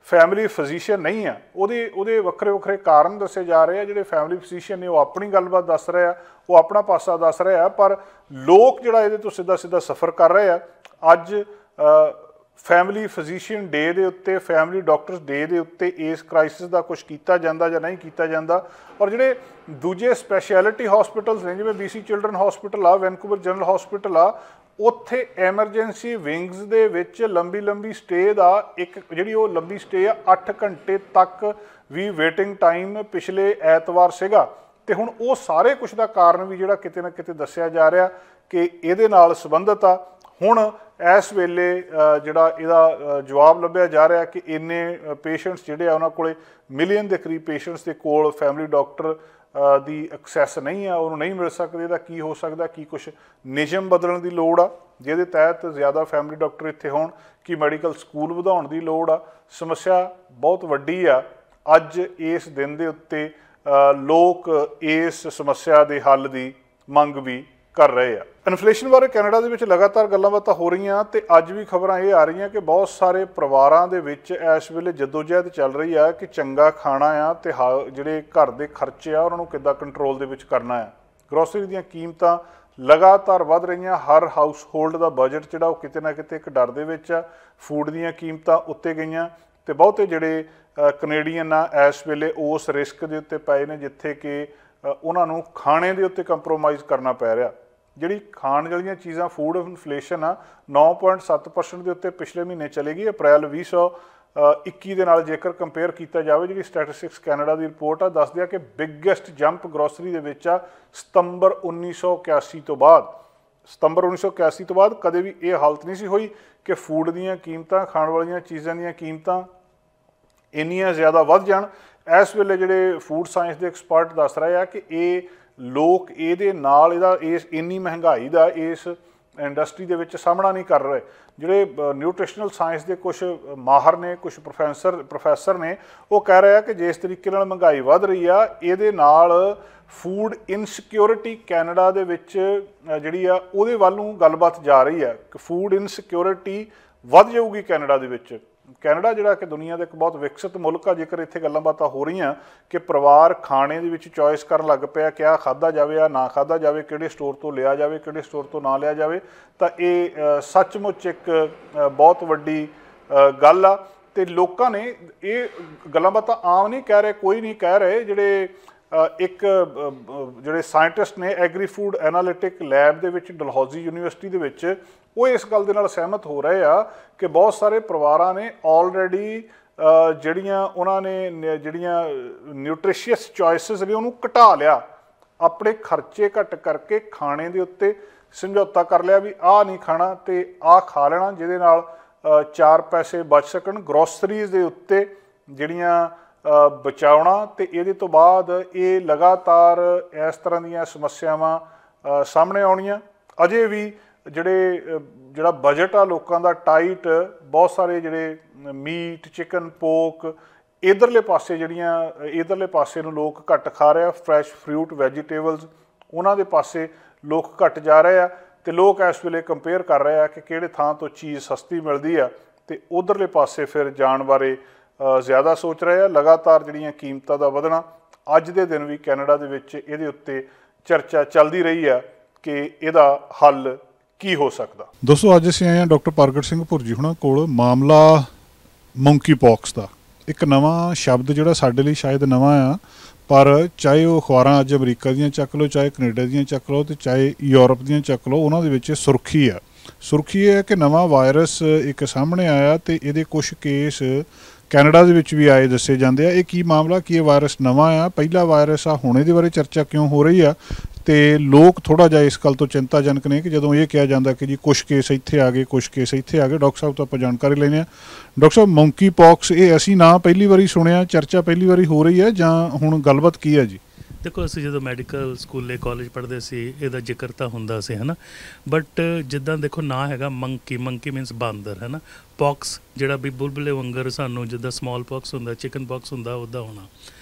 S1: फैमिली फिजिशियन नहीं है। उहदे वक्रे वक्रे कारण दसे जा रहे हैं। जिहड़े फैमिली फिजिशियन ने वो अपनी गलबात दस रहे हैं, वो अपना पासा दस रहे हैं, पर लोग जिहड़ा इहदे तो सीधा सीधा सफ़र कर रहे हैं। अज फैमिली फिजिशियन डे दे उत्ते, फैमिली डॉक्टर्स डे दे उत्ते इस क्राइसिस का कुछ किया जाता या नहीं किया जाता। और जिहड़े दूजे स्पैशैलिटी हॉस्पिटल्स ने, जिवें BC चिल्ड्रन हॉस्पिटल आ, वैनकूवर जनरल हॉस्पिटल आ, उत्थे एमरजेंसी विंग्स दे विच लंबी लंबी स्टे दा एक जिहड़ी वो लंबी स्टे आ 8 घंटे तक भी वेटिंग टाइम पिछले ऐतवार सीगा। ते हुण वो सारे कुछ दा कारण भी जिहड़ा किते ना किते दस्सिया जा रहा कि इहदे नाल संबंधित आ। हुण इस वेले जिहड़ा इहदा जवाब लभ्या जा रहा कि इन्ने पेशेंट्स जिहड़े आ उन्हां कोले मिलियन के करीब पेशेंट्स के कोल फैमिली डॉक्टर दी एक्सैस नहीं है, उन्होंने नहीं मिल सकते। इहदा की हो सकता कि कुछ नियम बदलण की लोड़ आ जिहदे तहत ज़्यादा फैमिली डॉक्टर इत्थे होण, कि मैडिकल स्कूल वधाउण की लोड़ आ। समस्या बहुत वड्डी आ। अज इस दिन दे उत्ते लोग इस समस्या के हल की मंग भी कर रहे हैं। इन्फ्लेशन बारे कैनेडा दे विच लगातार गल्लां बातां हो रही हैं, तो अज भी खबरां ये आ रही हैं कि बहुत सारे परिवारां दे विच इस वेले जद्दोजहद चल रही है कि चंगा खाना आ ते जिहड़े घर दे खर्चे आ उन्हां नूं किद्दां कंट्रोल दे विच करना है। ग्रोसरी दीयां कीमतां लगातार वध रही हैं। हर हाउस होल्ड का बजट जिहड़ा वो किते ना किते एक डर दे विच आ। फूड दीयां कीमतां उत्ते गईयां ते बहुते जिहड़े कनेडियन आ इस वेले उस रिस्क दे उत्ते पए ने जिथे कि उन्हां नूं खाणे दे उत्ते कंप्रोमाइज़ करना पै रिहा। जिहड़ी खाण वालीਆਂ चीज़ां फूड इन्फ्लेशन आ 9.7% के उत्ते पिछले महीने चलेगी। अप्रैल 2021 ਦੇ ਨਾਲ जेकर कंपेयर किया जाए, जी स्टैटिस्टिक्स कैनेडा की रिपोर्ट आ दस दिया कि बिगेस्ट जंप ग्रोसरी के विच आ सितंबर 1981 तो बाद। सितंबर 1981 तो बाद कदे भी ये हालत नहीं सी होई कि फूड दीयां कीमतां, खाण वालीਆਂ चीज़ां दीयां कीमतां इन्नियां ज़्यादा वध जाण। इस वेले जिहड़े फूड साइंस के एक्सपर्ट दस रहे हैं कि ये लोग ये नाल इहदा इस इन्नी महंगाई का इस इंडस्ट्री दे विच सामना नहीं कर रहे। जिहड़े न्यूट्रिशनल साइंस के कुछ माहर ने, कुछ प्रोफैसर ने, वो कह रहे हैं कि जिस तरीके नाल महंगाई वध रही आ इहदे नाल फूड इनसिक्योरिटी कैनेडा दे विच जिहड़ी आ उहदे वल नूं गलबात जा रही है कि फूड इनसिक्योरिटी वध जाऊगी कैनेडा दे विच। कैनेडा जिहड़ा कि दुनिया का एक बहुत विकसित मुल्क आ, जेकर इत्थे गल्लां बातां हो रही कि परिवार खाने दे विच चॉइस करन लग पिया क्या खाधा जाए या ना खाधा जाए, किहड़े स्टोर तो लिया जाए, किहड़े स्टोर तो ना लिया जाए, तो ये सचमुच एक बहुत वड्डी गल आ। ते लोकां ने ये गल्लां बातां आम नहीं कह रहे, कोई नहीं कह रहे। जिहड़े एक जिहड़े साइंटिस्ट ने एग्री फूड एनालिटिक लैब दे विच डलहौजी यूनीवर्सिटी दे विच वो इस गल दे नाल सहमत हो रहे आ कि बहुत सारे परिवारां ने ऑलरेडी जिहड़ियां उन्होंने जिहड़ियां न्यूट्रिशियस चॉइसिस ने उन्होंने घटा लिया, अपने खर्चे घट करके खाने दे उत्ते समझौता कर लिया भी आ नहीं खाना ते आ खा लेना, जिहदे नाल 4 पैसे बच सकन ग्रोसरीज दे उत्ते जिहड़ियां बचाउणा। ते इहदे तो बाद ये लगातार इस तरह दीयां समस्यावां सामने आउणीਆਂ। अजे भी जिहड़ा बजट आ लोकां दा टाइट, बहुत सारे जिहड़े मीट, चिकन, पोक इधरले पासे जिहड़ियां इधरले पासे नूं लोग घट खा रहे, फ्रैश फ्रूट वैजीटेबल्स उन्हां दे पासे लोग घट जा रहे आ। ते लोग इस वेले कंपेयर कर रहे हैं कि किहड़े थां तो चीज़ सस्ती मिलती है तो उधरले पासे फिर जाण बारे ज़्यादा सोच रहे हैं। लगातार जिहड़ियां कीमतां दा वधना अज दे दिन भी कैनेडा दे विच इहदे उत्ते चर्चा चलती रही है कि इहदा हल की हो सकता। दोस्तों अज असीं आए हैं डॉक्टर प्रगट सिंह भुरजी हुणां कोल मामला मंकी पॉक्स का। एक नवा शब्द जिहड़ा साडे लई शायद नवा आ, पर चाहे वो अखबारां अज अमरीका दीयां चक लो, चाहे कनेडा दीयां चक लो, तो चाहे यूरोप दीयां चक लो, उन्हां दे विच सुर्खी आ। सुर्खी है कि नवा वायरस एक सामने आया तो ये कुछ केस कैनेडा दे विच भी आए दसे जाते हैं। ये की मामला कि वायरस नवा आ, पहला वायरस आ, हुण इहदे बारे चर्चा क्यों हो रही है तो लोग थोड़ा जिहा इस गल तो चिंताजनक ने कि जदों ये कहा जाता कि जी कुछ केस इत्थे आ गए, कुछ केस इत्थे आ गए। डॉक्टर साहब तो आप जानकारी लेने आ। डॉक्टर साहब मंकी पॉक्स ये असी ना पहली बारी सुनिया, चर्चा पहली बारी हो रही है जां हुण गलबात की है जी?
S2: ਦੇਖੋ ਅਸੀਂ ਜਦੋਂ ਮੈਡੀਕਲ ਸਕੂਲੇ ਕਾਲਜ ਪੜ੍ਹਦੇ ਸੀ ਇਹਦਾ ਜ਼ਿਕਰ ਤਾਂ ਹੁੰਦਾ ਸੀ ਹੈ ਨਾ, ਬਟ ਜਿੱਦਾਂ ਦੇਖੋ ਨਾਂ ਹੈਗਾ ਮੰਕੀ ਮੀਨਸ ਬਾਂਦਰ ਹੈ ਨਾ, ਪੌਕਸ ਜਿਹੜਾ ਵੀ ਬੁਲਬੁਲੇ ਵਾਂਗਰ ਸਾਨੂੰ ਜਿੱਦਾਂ ਸਮੌਲ ਪੌਕਸ ਹੁੰਦਾ, ਚਿਕਨ ਪੌਕਸ ਹੁੰਦਾ, ਉੱਦਾਂ ਹੋਣਾ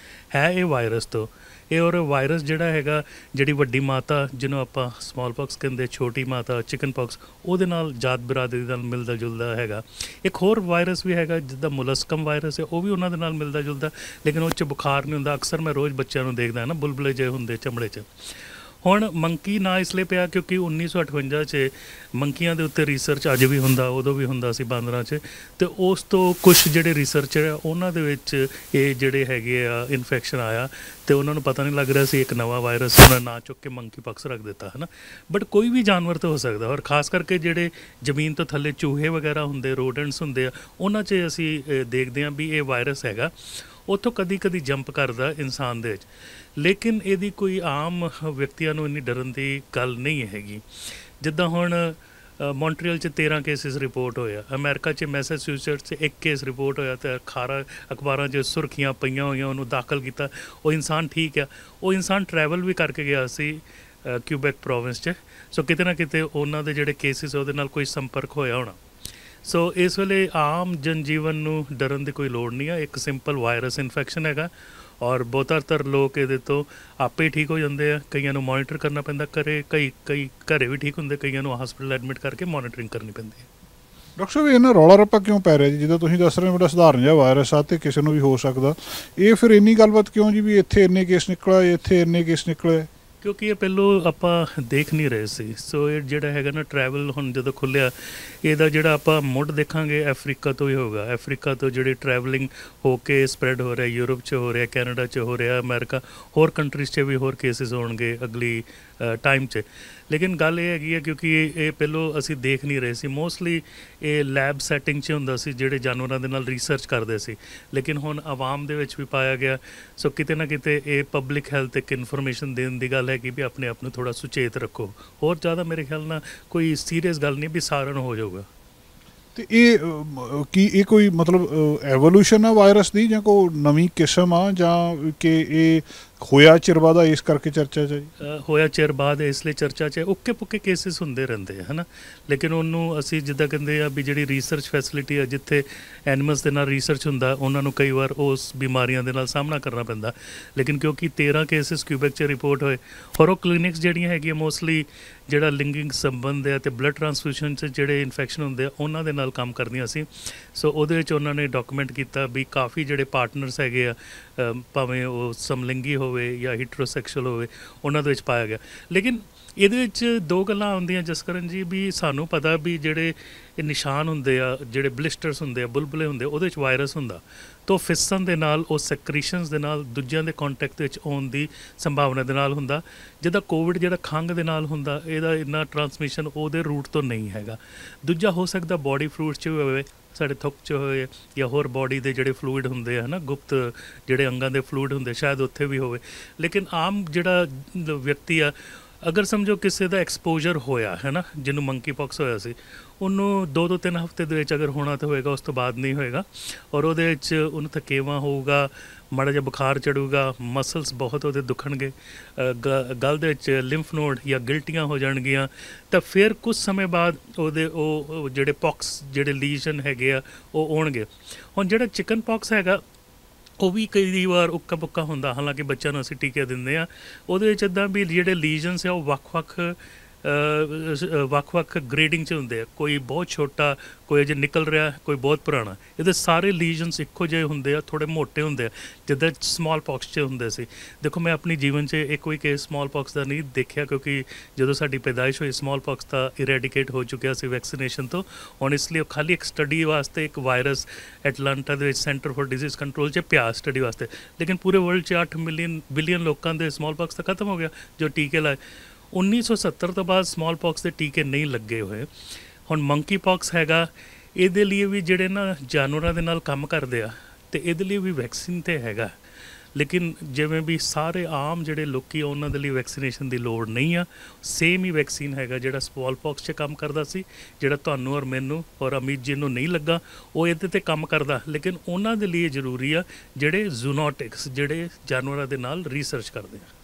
S2: ਹੈ ਇਹ ਵਾਇਰਸ ਤੋਂ। ਇਹ ਔਰ ਵਾਇਰਸ ਜਿਹੜਾ ਹੈਗਾ, ਜਿਹੜੀ ਵੱਡੀ ਮਾਤਾ ਜਿਹਨੂੰ ਆਪਾਂ ਸਮੌਲ ਪੌਕਸ ਕਹਿੰਦੇ, ਛੋਟੀ ਮਾਤਾ ਚਿਕਨ ਪੌਕਸ, ਉਹਦੇ ਨਾਲ ਜਾਤ ਬਰਾਦਰੀ ਨਾਲ ਮਿਲਦਾ ਜੁਲਦਾ ਹੈਗਾ। ਇੱਕ ਹੋਰ ਵਾਇਰਸ ਵੀ ਹੈਗਾ ਜਿੱਦਾਂ ਮੁਲਸਕਮ ਵਾਇਰਸ ਹੈ, ਉਹ ਵੀ ਉਹਨਾਂ ਦੇ ਨਾਲ ਮਿਲਦਾ ਜੁਲਦਾ, ਲੇਕਿਨ ਉਹ 'ਚ ਬੁਖਾਰ ਨਹੀਂ ਹੁੰਦਾ। ਅਕਸਰ ਮੈਂ ਰੋਜ਼ ਬੱਚਿਆਂ ਨੂੰ ਦੇਖਦਾ ਨਾ, ਬੁਲਬੁਲੇ ਜਿਹੇ ਹੁੰਦੇ ਚਮੜੇ 'ਚ। ਹੁਣ ਮੰਕੀ ਨਾਂ ਇਸ ਲਈ ਪਿਆ ਕਿਉਂਕਿ 1958 'ਚ ਮੰਕੀਆਂ ਦੇ ਉੱਤੇ ਰਿਸਰਚ ਅੱਜ ਵੀ ਹੁੰਦਾ, ਉਦੋਂ ਵੀ ਹੁੰਦਾ ਸੀ ਬਾਂਦਰਾਂ 'ਚ, ਅਤੇ ਉਸ ਤੋਂ ਕੁਛ ਜਿਹੜੇ ਰਿਸਰਚਰ ਆ ਉਹਨਾਂ ਦੇ ਵਿੱਚ ਇਹ ਜਿਹੜੇ ਹੈਗੇ ਆ ਇਨਫੈਕਸ਼ਨ ਆਇਆ, ਅਤੇ ਉਹਨਾਂ ਨੂੰ ਪਤਾ ਨਹੀਂ ਲੱਗ ਰਿਹਾ ਸੀ ਇੱਕ ਨਵਾਂ ਵਾਇਰਸ, ਉਹਨਾਂ ਨਾਂ ਚੁੱਕ ਕੇ ਮੰਕੀ ਪੌਕਸ ਰੱਖ ਦਿੱਤਾ ਹੈ ਨਾ। ਬਟ ਕੋਈ ਵੀ ਜਾਨਵਰ ਤਾਂ ਹੋ ਸਕਦਾ, ਔਰ ਖਾਸ ਕਰਕੇ ਜਿਹੜੇ ਜ਼ਮੀਨ ਤੋਂ ਥੱਲੇ ਚੂਹੇ ਵਗੈਰਾ ਹੁੰਦੇ, ਰੋਡੈਂਟਸ ਹੁੰਦੇ ਆ, ਉਹਨਾਂ 'ਚ ਅਸੀਂ ਦੇਖਦੇ ਹਾਂ ਵੀ ਇਹ ਵਾਇਰਸ ਹੈਗਾ, ਉੱਥੋਂ ਕਦੀ ਕਦੀ ਜੰਪ ਕਰਦਾ ਇਨਸਾਨ ਦੇ ਵਿੱਚ। ਲੇਕਿਨ ਇਹਦੀ ਕੋਈ ਆਮ ਵਿਅਕਤੀਆਂ ਨੂੰ ਇੰਨੀ ਡਰਨ ਦੀ ਗੱਲ ਨਹੀਂ ਹੈਗੀ। ਜਿੱਦਾਂ ਹੁਣ ਮੌਂਟਰੀਅਲ 'ਚ 13 ਕੇਸਿਸ ਰਿਪੋਰਟ ਹੋਇਆ, ਅਮਰੀਕਾ 'ਚ ਮੈਸਾਚੂਸੇਟਸ 'ਚ 1 ਕੇਸ ਰਿਪੋਰਟ ਹੋਇਆ, ਅਤੇ ਅਖਬਾਰਾਂ 'ਚ ਸੁਰਖੀਆਂ ਪਈਆਂ ਹੋਈਆਂ, ਉਹਨੂੰ ਦਾਖਲ ਕੀਤਾ। ਉਹ ਇਨਸਾਨ ਠੀਕ ਆ, ਉਹ ਇਨਸਾਨ ਟਰੈਵਲ ਵੀ ਕਰਕੇ ਗਿਆ ਸੀ ਕਿਊਬੈਕ ਪ੍ਰੋਵਿੰਸ 'ਚ, ਸੋ ਕਿਤੇ ਨਾ ਕਿਤੇ ਉਹਨਾਂ ਦੇ ਜਿਹੜੇ ਕੇਸਿਸ ਉਹਦੇ ਨਾਲ ਕੋਈ ਸੰਪਰਕ ਹੋਇਆ ਹੋਣਾ। ਸੋ ਇਸ ਵੇਲੇ ਆਮ ਜਨਜੀਵਨ ਨੂੰ ਡਰਨ ਦੀ ਕੋਈ ਲੋੜ ਨਹੀਂ ਆ, ਇੱਕ ਸਿੰਪਲ ਵਾਇਰਸ ਇਨਫੈਕਸ਼ਨ ਹੈਗਾ, ਔਰ ਬਹੁਤਾਤਰ ਲੋਕ ਇਹਦੇ ਤੋਂ ਆਪੇ ਠੀਕ ਹੋ ਜਾਂਦੇ ਆ। ਕਈਆਂ ਨੂੰ ਮੋਨੀਟਰ ਕਰਨਾ ਪੈਂਦਾ ਘਰੇ, ਕਈ ਘਰੇ ਵੀ ਠੀਕ ਹੁੰਦੇ, ਕਈਆਂ ਨੂੰ ਹਸਪੀਟਲ ਐਡਮਿਟ ਕਰਕੇ ਮੋਨੀਟਰਿੰਗ ਕਰਨੀ ਪੈਂਦੀ ਹੈ।
S1: ਡਾਕਟਰ ਸਾਹਿਬ, ਇਹਨਾਂ ਰੌਲਾ ਰੱਪਾ ਕਿਉਂ ਪੈ ਰਿਹਾ ਜੀ? ਜਿੱਦਾਂ ਤੁਸੀਂ ਦੱਸ ਰਹੇ ਹੋ ਬੜਾ ਸਧਾਰਨ ਜਿਹਾ ਵਾਇਰਸ ਆ ਅਤੇ ਕਿਸੇ ਨੂੰ ਵੀ ਹੋ ਸਕਦਾ, ਇਹ ਫਿਰ ਇੰਨੀ ਗੱਲਬਾਤ ਕਿਉਂ ਜੀ ਵੀ ਇੱਥੇ ਇੰਨੇ ਕੇਸ ਨਿਕਲੇ, ਇੱਥੇ ਇੰਨੇ ਕੇਸ ਨਿਕਲੇ?
S2: ਕਿਉਂਕਿ ਇਹ ਪਹਿਲੋਂ ਆਪਾਂ ਦੇਖ ਨਹੀਂ ਰਹੇ ਸੀ। ਸੋ ਇਹ ਜਿਹੜਾ ਹੈਗਾ ਨਾ ਟਰੈਵਲ, ਹੁਣ ਜਦੋਂ ਖੁੱਲ੍ਹਿਆ, ਇਹਦਾ ਜਿਹੜਾ ਆਪਾਂ ਮੁੱਢ ਦੇਖਾਂਗੇ ਅਫਰੀਕਾ ਤੋਂ ਹੀ ਹੋਗਾ। ਅਫਰੀਕਾ ਤੋਂ ਜਿਹੜੀ ਟਰੈਵਲਿੰਗ ਹੋ ਕੇ ਸਪਰੈਡ ਹੋ ਰਿਹਾ, ਯੂਰਪ 'ਚ ਹੋ ਰਿਹਾ, ਕੈਨੇਡਾ 'ਚ ਹੋ ਰਿਹਾ, ਅਮਰੀਕਾ, ਹੋਰ ਕੰਟਰੀਜ਼ 'ਚ ਵੀ ਹੋਰ ਕੇਸਿਸ ਹੋਣਗੇ ਅਗਲੀ ਟਾਈਮ 'ਚ। ਲੇਕਿਨ ਗੱਲ ਇਹ ਹੈਗੀ ਹੈ ਕਿਉਂਕਿ ਇਹ ਪਹਿਲੋਂ ਅਸੀਂ ਦੇਖ ਨਹੀਂ ਰਹੇ ਸੀ, ਮੋਸਟਲੀ ਇਹ ਲੈਬ ਸੈਟਿੰਗ 'ਚ ਹੁੰਦਾ ਸੀ, ਜਿਹੜੇ ਜਾਨਵਰਾਂ ਦੇ ਨਾਲ ਰਿਸਰਚ ਕਰਦੇ ਸੀ। ਲੇਕਿਨ ਹੁਣ ਆਵਾਮ ਦੇ ਵਿੱਚ ਵੀ ਪਾਇਆ ਗਿਆ, ਸੋ ਕਿਤੇ ਨਾ ਕਿਤੇ ਇਹ ਪਬਲਿਕ ਹੈਲਥ ਇੱਕ ਇਨਫੋਰਮੇਸ਼ਨ ਦੇਣ ਦੀ ਗੱਲ ਹੈ ਕਿ ਵੀ ਆਪਣੇ ਆਪ ਨੂੰ ਥੋੜ੍ਹਾ ਸੁਚੇਤ ਰੱਖੋ। ਹੋਰ ਜ਼ਿਆਦਾ ਮੇਰੇ ਖਿਆਲ ਨਾਲ ਕੋਈ ਸੀਰੀਅਸ ਗੱਲ ਨਹੀਂ ਵੀ ਸਾਰਿਆਂ ਨੂੰ ਹੋ ਜਾਊਗਾ।
S1: ਅਤੇ ਇਹ ਕੀ ਇਹ ਕੋਈ ਮਤਲਬ ਐਵੋਲੂਸ਼ਨ ਆ ਵਾਇਰਸ ਦੀ, ਜਾਂ ਕੋਈ ਨਵੀਂ ਕਿਸਮ ਆ, ਜਾਂ ਕਿ ਇਹ ਹੋਇਆ ਚਿਰ ਬਾਅਦ ਆ ਇਸ ਕਰਕੇ ਚਰਚਾ 'ਚ ਜੀ?
S2: ਹੋਇਆ ਚਿਰ ਬਾਅਦ ਇਸ ਲਈ ਚਰਚਾ 'ਚ ਉੱਕੇ ਪੁੱਕੇ ਕੇਸਿਸ ਹੁੰਦੇ ਰਹਿੰਦੇ ਹੈ ਨਾ, ਲੇਕਿਨ ਉਹਨੂੰ ਅਸੀਂ ਜਿੱਦਾਂ ਕਹਿੰਦੇ ਆ ਵੀ ਜਿਹੜੀ ਰਿਸਰਚ ਫੈਸਿਲਿਟੀ ਆ, ਜਿੱਥੇ ਐਨੀਮਲਸ ਦੇ ਨਾਲ ਰਿਸਰਚ ਹੁੰਦਾ, ਉਹਨਾਂ ਨੂੰ ਕਈ ਵਾਰ ਉਸ ਬਿਮਾਰੀਆਂ ਦੇ ਨਾਲ ਸਾਹਮਣਾ ਕਰਨਾ ਪੈਂਦਾ। ਲੇਕਿਨ ਕਿਉਂਕਿ 13 ਕੇਸਿਸ ਕਿਊਬੈਕ 'ਚ ਰਿਪੋਰਟ ਹੋਏ, ਔਰ ਉਹ ਕਲੀਨਿਕਸ ਜਿਹੜੀਆਂ ਹੈਗੀਆਂ ਮੋਸਟਲੀ ਜਿਹੜਾ ਲਿੰਗਿੰਗ ਸੰਬੰਧ ਹੈ ਅਤੇ ਬਲੱਡ ਟਰਾਂਸਫਿਊਸ਼ਨ 'ਚ ਜਿਹੜੇ ਇਨਫੈਕਸ਼ਨ ਹੁੰਦੇ ਆ ਉਹਨਾਂ ਦੇ ਨਾਲ ਕੰਮ ਕਰਦੀਆਂ ਸੀ। ਸੋ ਉਹਦੇ ਵਿੱਚ ਉਹਨਾਂ ਨੇ ਡਾਕੂਮੈਂਟ ਕੀਤਾ ਵੀ ਕਾਫੀ ਜਿਹੜੇ ਪਾਰਟਨਰਸ ਹੈਗੇ ਆ, ਭਾਵੇਂ ਉਹ ਸਮਲਿੰਗੀ ਹੋਵੇ ਜਾਂ ਹੀਟਰੋਸੈਕਸ਼ੁਅਲ ਹੋਵੇ, ਉਹਨਾਂ ਦੇ ਵਿੱਚ ਪਾਇਆ ਗਿਆ। ਲੇਕਿਨ ਇਹਦੇ ਵਿੱਚ ਦੋ ਗੱਲਾਂ ਆਉਂਦੀਆਂ ਜਸਕਰਨ ਜੀ, ਵੀ ਸਾਨੂੰ ਪਤਾ ਵੀ ਜਿਹੜੇ ਇਹ ਨਿਸ਼ਾਨ ਹੁੰਦੇ ਆ, ਜਿਹੜੇ ਬਲਿਸਟਰਸ ਹੁੰਦੇ ਆ, ਬੁਲਬੁਲੇ ਹੁੰਦੇ, ਉਹਦੇ ਵਿੱਚ ਵਾਇਰਸ ਹੁੰਦਾ, ਤਾਂ ਫਿਸਣ ਦੇ ਨਾਲ, ਉਹ ਸੈਕਰੀਸ਼ਨਸ ਦੇ ਨਾਲ, ਦੂਜਿਆਂ ਦੇ ਕੰਟੈਕਟ ਵਿੱਚ ਆਉਣ ਦੀ ਸੰਭਾਵਨਾ ਦੇ ਨਾਲ ਹੁੰਦਾ। ਜਿੱਦਾਂ ਕੋਵਿਡ ਜਿਹੜਾ ਖੰਘ ਦੇ ਨਾਲ ਹੁੰਦਾ, ਇਹਦਾ ਇੰਨਾ ਟਰਾਂਸਮਿਸ਼ਨ ਉਹਦੇ ਰੂਟ ਤੋਂ ਨਹੀਂ ਹੈਗਾ। ਦੂਜਾ ਹੋ ਸਕਦਾ ਬੋਡੀ ਫਲੂਇਡ 'ਚ ਹੋਵੇ, ਸਾਡੇ ਥੁੱਕ 'ਚ ਹੋਏ, ਜਾਂ ਹੋਰ ਬੋਡੀ ਦੇ ਜਿਹੜੇ ਫਲੂਇਡ ਹੁੰਦੇ ਆ ਨਾ, ਗੁਪਤ ਜਿਹੜੇ ਅੰਗਾਂ ਦੇ ਫਲੂਇਡ ਹੁੰਦੇ, ਸ਼ਾਇਦ ਉੱਥੇ ਵੀ ਹੋਵੇ। ਲੇਕਿਨ ਆਮ ਜਿਹੜਾ ਵਿਅਕਤੀ ਆ, ਅਗਰ ਸਮਝੋ ਕਿਸੇ ਦਾ ਐਕਸਪੋਜਰ ਹੋਇਆ ਹੈ ਨਾ, ਜਿਹਨੂੰ ਮੰਕੀ ਪੌਕਸ ਹੋਇਆ ਸੀ, ਉਹਨੂੰ 2-3 ਹਫ਼ਤੇ ਦੇ ਵਿੱਚ ਅਗਰ ਹੋਣਾ ਤਾਂ ਹੋਏਗਾ, ਉਸ ਤੋਂ ਬਾਅਦ ਨਹੀਂ ਹੋਏਗਾ। ਔਰ ਉਹਦੇ ਵਿੱਚ ਉਹਨੂੰ ਥਕੇਵਾਂ ਹੋਊਗਾ, ਮਾੜਾ ਜਿਹਾ ਬੁਖਾਰ ਚੜੂਗਾ, ਮਸਲਸ ਬਹੁਤ ਉਹਦੇ ਦੁਖਣਗੇ, ਗਲ ਦੇ ਵਿੱਚ ਲਿੰਫ ਨੋਡ ਜਾਂ ਗਿਲਟੀਆਂ ਹੋ ਜਾਣਗੀਆਂ, ਤਾਂ ਫਿਰ ਕੁਝ ਸਮੇਂ ਬਾਅਦ ਉਹਦੇ ਉਹ ਜਿਹੜੇ ਪੌਕਸ, ਜਿਹੜੇ ਲੀਜ਼ਨ ਹੈਗੇ ਆ, ਉਹ ਆਉਣਗੇ। ਹੁਣ ਜਿਹੜਾ ਚਿਕਨ ਪੌਕਸ ਹੈਗਾ, ਉਹ ਵੀ ਕਈ ਵਾਰ ਉੱਕਾ ਪੁੱਕਾ ਹੁੰਦਾ, ਹਾਲਾਂਕਿ ਬੱਚਿਆਂ ਨੂੰ ਅਸੀਂ ਟੀਕੇ ਦਿੰਦੇ ਹਾਂ। ਉਹਦੇ ਵਿੱਚ ਇੱਦਾਂ ਵੀ ਜਿਹੜੇ ਲੀਜ਼ਨਸ ਆ ਉਹ ਵੱਖ-ਵੱਖ ਗ੍ਰੇਡਿੰਗ 'ਚ ਹੁੰਦੇ ਆ, ਕੋਈ ਬਹੁਤ ਛੋਟਾ, ਕੋਈ ਅਜੇ ਨਿਕਲ ਰਿਹਾ, ਕੋਈ ਬਹੁਤ ਪੁਰਾਣਾ। ਇਹਦੇ ਸਾਰੇ ਲੀਜ਼ਨਸ ਇੱਕੋ ਜਿਹੇ ਹੁੰਦੇ ਆ, ਥੋੜ੍ਹੇ ਮੋਟੇ ਹੁੰਦੇ ਆ, ਜਿੱਦਾਂ ਸਮਾਲ ਪੌਕਸ 'ਚ ਹੁੰਦੇ ਸੀ। ਦੇਖੋ, ਮੈਂ ਆਪਣੀ ਜੀਵਨ 'ਚ ਇੱਕ ਵੀ ਕੇਸ ਸਮਾਲ ਪੌਕਸ ਦਾ ਨਹੀਂ ਦੇਖਿਆ, ਕਿਉਂਕਿ ਜਦੋਂ ਸਾਡੀ ਪੈਦਾਇਸ਼ ਹੋਈ ਸਮਾਲ ਪੌਕਸ ਤਾਂ ਇਰੈਡੀਕੇਟ ਹੋ ਚੁੱਕਿਆ ਸੀ ਵੈਕਸੀਨੇਸ਼ਨ ਤੋਂ। ਹੁਣ ਇਸ ਲਈ ਖਾਲੀ ਇੱਕ ਸਟੱਡੀ ਵਾਸਤੇ ਇੱਕ ਵਾਇਰਸ ਐਟਲਾਂਟਾ ਦੇ ਵਿੱਚ ਸੈਂਟਰ ਫॉर ਡਿਜ਼ੀਜ਼ ਕੰਟਰੋਲ 'ਚ ਪਿਆ ਸਟੱਡੀ ਵਾਸਤੇ, ਲੇਕਿਨ ਪੂਰੇ ਵਰਲਡ 'ਚ 8 ਬਿਲੀਅਨ ਲੋਕਾਂ ਦੇ ਸਮਾਲ ਪੌਕਸ ਤਾਂ ਖਤਮ ਹੋ ਗਿਆ ਜੋ ਟੀਕੇ ਲਾਏ। 1970 ਤੋਂ ਬਾਅਦ ਸਮਾਲ ਪੌਕਸ ਦੇ ਟੀਕੇ ਨਹੀਂ ਲੱਗੇ ਹੋਏ। ਹੁਣ ਮੰਕੀ ਪੌਕਸ ਹੈਗਾ, ਇਹਦੇ ਲਈ ਵੀ ਜਿਹੜੇ ਨਾ ਜਾਨਵਰਾਂ ਦੇ ਨਾਲ ਕੰਮ ਕਰਦੇ ਆ, ਅਤੇ ਇਹਦੇ ਲਈ ਵੀ ਵੈਕਸੀਨ ਤਾਂ ਹੈਗਾ, ਲੇਕਿਨ ਜਿਵੇਂ ਵੀ ਸਾਰੇ ਆਮ ਜਿਹੜੇ ਲੋਕੀ ਆ, ਉਹਨਾਂ ਦੇ ਲਈ ਵੈਕਸੀਨੇਸ਼ਨ ਦੀ ਲੋੜ ਨਹੀਂ ਆ। ਸੇਮ ਹੀ ਵੈਕਸੀਨ ਹੈਗਾ ਜਿਹੜਾ ਸਮਾਲ ਪੌਕਸ 'ਚ ਕੰਮ ਕਰਦਾ ਸੀ, ਜਿਹੜਾ ਤੁਹਾਨੂੰ ਔਰ ਮੈਨੂੰ ਔਰ ਅਮੀਤ ਜੀ ਨੂੰ ਨਹੀਂ ਲੱਗਾ, ਉਹ ਇਹਦੇ 'ਤੇ ਕੰਮ ਕਰਦਾ। ਲੇਕਿਨ ਉਹਨਾਂ ਦੇ ਲਈ ਜ਼ਰੂਰੀ ਆ ਜਿਹੜੇ ਜ਼ੂਨੋਟਿਕਸ, ਜਿਹੜੇ ਜਾਨਵਰਾਂ ਦੇ ਨਾਲ ਰਿਸਰਚ ਕਰਦੇ ਆ।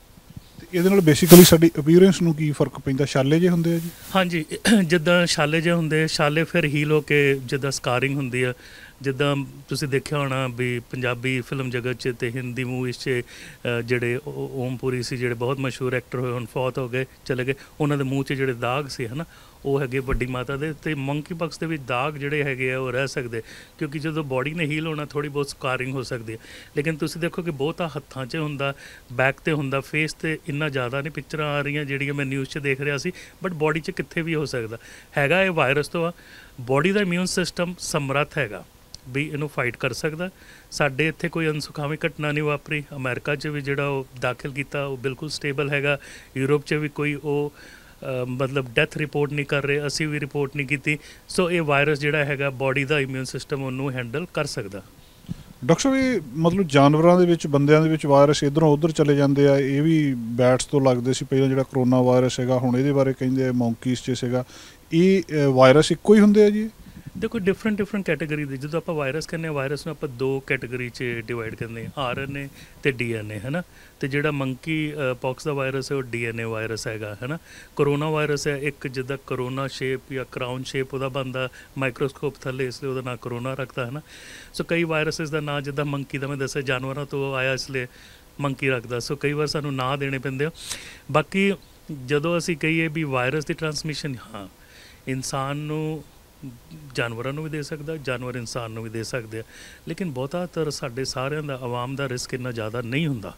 S1: ਇਹਦੇ ਨਾਲ ਬੇਸਿਕਲੀ ਸਾਡੀ ਅਪੀਅਰੈਂਸ ਨੂੰ ਕੀ ਫਰਕ ਪੈਂਦਾ? ਛਾਲੇ ਜੇ ਹੁੰਦੇ ਆ ਜੀ?
S2: ਹਾਂਜੀ, ਜਿੱਦਾਂ ਛਾਲੇ ਜਿਹੇ ਹੁੰਦੇ, ਛਾਲੇ ਫਿਰ ਹੀਲ ਹੋ ਕੇ ਜਿੱਦਾਂ ਸਕਾਰਿੰਗ ਹੁੰਦੀ ਆ। ਜਿੱਦਾਂ ਤੁਸੀਂ ਦੇਖਿਆ ਹੋਣਾ ਵੀ ਪੰਜਾਬੀ ਫਿਲਮ ਜਗਤ 'ਚ ਅਤੇ ਹਿੰਦੀ ਮੂਵੀਜ਼ 'ਚ ਜਿਹੜੇ ਓਮ ਪੁਰੀ ਸੀ, ਜਿਹੜੇ ਬਹੁਤ ਮਸ਼ਹੂਰ ਐਕਟਰ ਹੋਏ, ਹੁਣ ਫੌਤ ਹੋ ਗਏ, ਚਲੇ ਗਏ, ਉਹਨਾਂ ਦੇ ਮੂੰਹ 'ਚ ਜਿਹੜੇ ਦਾਗ ਸੀ ਹੈ ਨਾ, ਉਹ ਹੈਗੇ ਵੱਡੀ ਮਾਤਾ ਦੇ। ਅਤੇ ਮੰਕੀ ਪਕਸ ਦੇ ਵਿੱਚ ਦਾਗ ਜਿਹੜੇ ਹੈਗੇ ਆ ਉਹ ਰਹਿ ਸਕਦੇ, ਕਿਉਂਕਿ ਜਦੋਂ ਬੋਡੀ ਨੇ ਹੀਲ ਹੋਣਾ ਥੋੜ੍ਹੀ ਬਹੁਤ ਸਕਾਰਿੰਗ ਹੋ ਸਕਦੀ ਹੈ। ਲੇਕਿਨ ਤੁਸੀਂ ਦੇਖੋ ਕਿ ਬਹੁਤਾ ਹੱਥਾਂ 'ਚ ਹੁੰਦਾ, ਬੈਕ 'ਤੇ ਹੁੰਦਾ, ਫੇਸ 'ਤੇ ਇੰਨਾ ਜ਼ਿਆਦਾ ਨਹੀਂ ਪਿਕਚਰਾਂ ਆ ਰਹੀਆਂ ਜਿਹੜੀਆਂ ਮੈਂ ਨਿਊਜ਼ 'ਚ ਦੇਖ ਰਿਹਾ ਸੀ, ਬਟ ਬੋਡੀ 'ਚ ਕਿੱਥੇ ਵੀ ਹੋ ਸਕਦਾ ਹੈਗਾ। ਇਹ ਵਾਇਰਸ ਤੋਂ ਆ, ਬੋਡੀ ਦਾ ਇਮਿਊਨ ਸਿਸਟਮ ਸਮਰੱਥ ਹੈਗਾ ਵੀ ਇਹਨੂੰ ਫਾਈਟ ਕਰ ਸਕਦਾ। ਸਾਡੇ ਇੱਥੇ ਕੋਈ ਅਨਸੁਖਾਵੀ ਘਟਨਾ ਨਹੀਂ ਵਾਪਰੀ। ਅਮਰੀਕਾ 'ਚ ਵੀ ਜਿਹੜਾ ਉਹ ਦਾਖਲ ਕੀਤਾ ਉਹ ਬਿਲਕੁਲ ਸਟੇਬਲ ਹੈਗਾ। ਯੂਰਪ 'ਚ ਵੀ ਕੋਈ ਉਹ ਮਤਲਬ ਡੈਥ ਰਿਪੋਰਟ ਨਹੀਂ ਕਰ ਰਹੇ, ਅਸੀਂ ਵੀ ਰਿਪੋਰਟ ਨਹੀਂ ਕੀਤੀ। ਸੋ ਇਹ ਵਾਇਰਸ ਜਿਹੜਾ ਹੈਗਾ ਬੋਡੀ ਦਾ ਇਮਿਊਨ ਸਿਸਟਮ ਉਹਨੂੰ ਹੈਂਡਲ ਕਰ ਸਕਦਾ।
S1: ਡਾਕਟਰ ਸਾਹਿਬ, ਇਹ ਮਤਲਬ ਜਾਨਵਰਾਂ ਦੇ ਵਿੱਚ, ਬੰਦਿਆਂ ਦੇ ਵਿੱਚ ਵਾਇਰਸ ਇੱਧਰੋਂ ਉੱਧਰ ਚਲੇ ਜਾਂਦੇ ਆ। ਇਹ ਵੀ ਬੈਟਸ ਤੋਂ ਲੱਗਦੇ ਸੀ ਪਹਿਲਾਂ, ਜਿਹੜਾ ਕਰੋਨਾ ਵਾਇਰਸ ਹੈਗਾ, ਹੁਣ ਇਹਦੇ ਬਾਰੇ ਕਹਿੰਦੇ ਆ ਮੌਂਕੀਜ਼ 'ਚ ਸੀਗਾ। ਇਹ ਵਾਇਰਸ ਇੱਕੋ ਹੀ ਹੁੰਦੇ ਆ ਜੀ?
S2: ਦੇਖੋ, ਡਿਫਰੈਂਟ ਕੈਟੇਗਰੀ ਦੇ, ਜਦੋਂ ਆਪਾਂ ਵਾਇਰਸ ਕਹਿੰਦੇ ਹਾਂ, ਵਾਇਰਸ ਨੂੰ ਆਪਾਂ 2 ਕੈਟੇਗਰੀ 'ਚ ਡਿਵਾਈਡ ਕਰਦੇ ਹਾਂ, RNA ਅਤੇ DNA ਹੈ ਨਾ। ਅਤੇ ਜਿਹੜਾ ਮੰਕੀ ਪੌਕਸ ਦਾ ਵਾਇਰਸ ਹੈ ਉਹ DNA ਵਾਇਰਸ ਹੈਗਾ ਹੈ ਨਾ। ਕਰੋਨਾ ਵਾਇਰਸ ਹੈ ਇੱਕ, ਜਿੱਦਾਂ ਕਰੋਨਾ ਸ਼ੇਪ ਜਾਂ ਕਰਾਊਨ ਸ਼ੇਪ ਉਹਦਾ ਬਣਦਾ ਮਾਈਕਰੋਸਕੋਪ ਥੱਲੇ, ਇਸ ਲਈ ਉਹਦਾ ਨਾਂ ਕਰੋਨਾ ਰੱਖਦਾ ਹੈ ਨਾ। ਸੋ ਕਈ ਵਾਇਰਸਿਸ ਦਾ ਨਾਂ, ਜਿੱਦਾਂ ਮੰਕੀ ਦਾ ਮੈਂ ਦੱਸਿਆ ਜਾਨਵਰਾਂ ਤੋਂ ਆਇਆ ਇਸ ਲਈ ਮੰਕੀ ਰੱਖਦਾ। ਸੋ ਕਈ ਵਾਰ ਸਾਨੂੰ ਨਾਂ ਦੇਣੇ ਪੈਂਦੇ ਆ। ਬਾਕੀ ਜਦੋਂ ਅਸੀਂ ਕਹੀਏ ਵੀ ਵਾਇਰਸ ਦੀ ਟਰਾਂਸਮਿਸ਼ਨ, ਹਾਂ, ਇਨਸਾਨ ਨੂੰ ਜਾਨਵਰਾਂ ਨੂੰ ਵੀ ਦੇ ਸਕਦਾ, ਜਾਨਵਰ ਇਨਸਾਨ ਨੂੰ ਵੀ ਦੇ ਸਕਦੇ ਆ। ਲੇਕਿਨ ਬਹੁਤਾਤਰ ਸਾਡੇ ਸਾਰਿਆਂ ਦਾ, ਆਵਾਮ ਦਾ ਰਿਸਕ ਇੰਨਾ ਜ਼ਿਆਦਾ ਨਹੀਂ ਹੁੰਦਾ।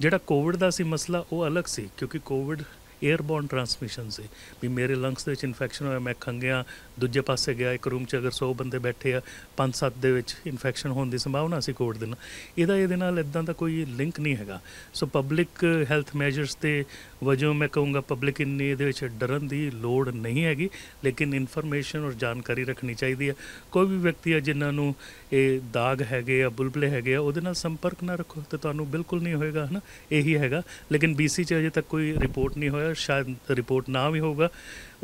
S2: ਜਿਹੜਾ ਕੋਵਿਡ ਦਾ ਸੀ ਮਸਲਾ ਉਹ ਅਲੱਗ ਸੀ, ਕਿਉਂਕਿ ਕੋਵਿਡ ਏਅਰਬੋਰਨ ਟਰਾਂਸਮਿਸ਼ਨ ਸੀ ਵੀ ਮੇਰੇ ਲੰਗਸ ਦੇ ਵਿੱਚ ਇਨਫੈਕਸ਼ਨ ਹੋਇਆ, ਮੈਂ ਖੰਘਿਆ, ਦੂਜੇ ਪਾਸੇ ਗਿਆ, ਇੱਕ ਰੂਮ 'ਚ ਅਗਰ 100 ਬੰਦੇ ਬੈਠੇ ਆ, 5-7 ਦੇ ਵਿੱਚ ਇਨਫੈਕਸ਼ਨ ਹੋਣ ਦੀ ਸੰਭਾਵਨਾ ਸੀ ਕੋਵਿਡ ਦੇ ਨਾਲ। ਇਹਦੇ ਨਾਲ ਇੱਦਾਂ ਦਾ ਕੋਈ ਲਿੰਕ ਨਹੀਂ ਹੈਗਾ। ਸੋ ਪਬਲਿਕ ਹੈਲਥ ਮੈਜਰਸ ਦੇ ਵਜੋਂ ਮੈਂ ਕਹੂੰਗਾ ਪਬਲਿਕ ਇੰਨੀ ਇਹਦੇ ਵਿੱਚ ਡਰਨ ਦੀ ਲੋੜ ਨਹੀਂ ਹੈਗੀ, ਲੇਕਿਨ ਇਨਫੋਰਮੇਸ਼ਨ ਔਰ ਜਾਣਕਾਰੀ ਰੱਖਣੀ ਚਾਹੀਦੀ ਹੈ। ਕੋਈ ਵੀ ਵਿਅਕਤੀ ਆ ਜਿਨ੍ਹਾਂ ਨੂੰ ਇਹ ਦਾਗ ਹੈਗੇ ਆ, ਬੁਲਬੁਲੇ ਹੈਗੇ ਆ, ਉਹਦੇ ਨਾਲ ਸੰਪਰਕ ਨਾ ਰੱਖੋ ਅਤੇ ਤੁਹਾਨੂੰ ਬਿਲਕੁਲ ਨਹੀਂ ਹੋਏਗਾ ਹੈ ਨਾ। ਇਹੀ ਹੈਗਾ। ਲੇਕਿਨ BC 'ਚ ਅਜੇ ਤੱਕ ਕੋਈ ਰਿਪੋਰਟ ਨਹੀਂ ਹੋਇਆ, ਸ਼ਾਇਦ ਰਿਪੋਰਟ ਨਾ ਵੀ ਹੋਊਗਾ।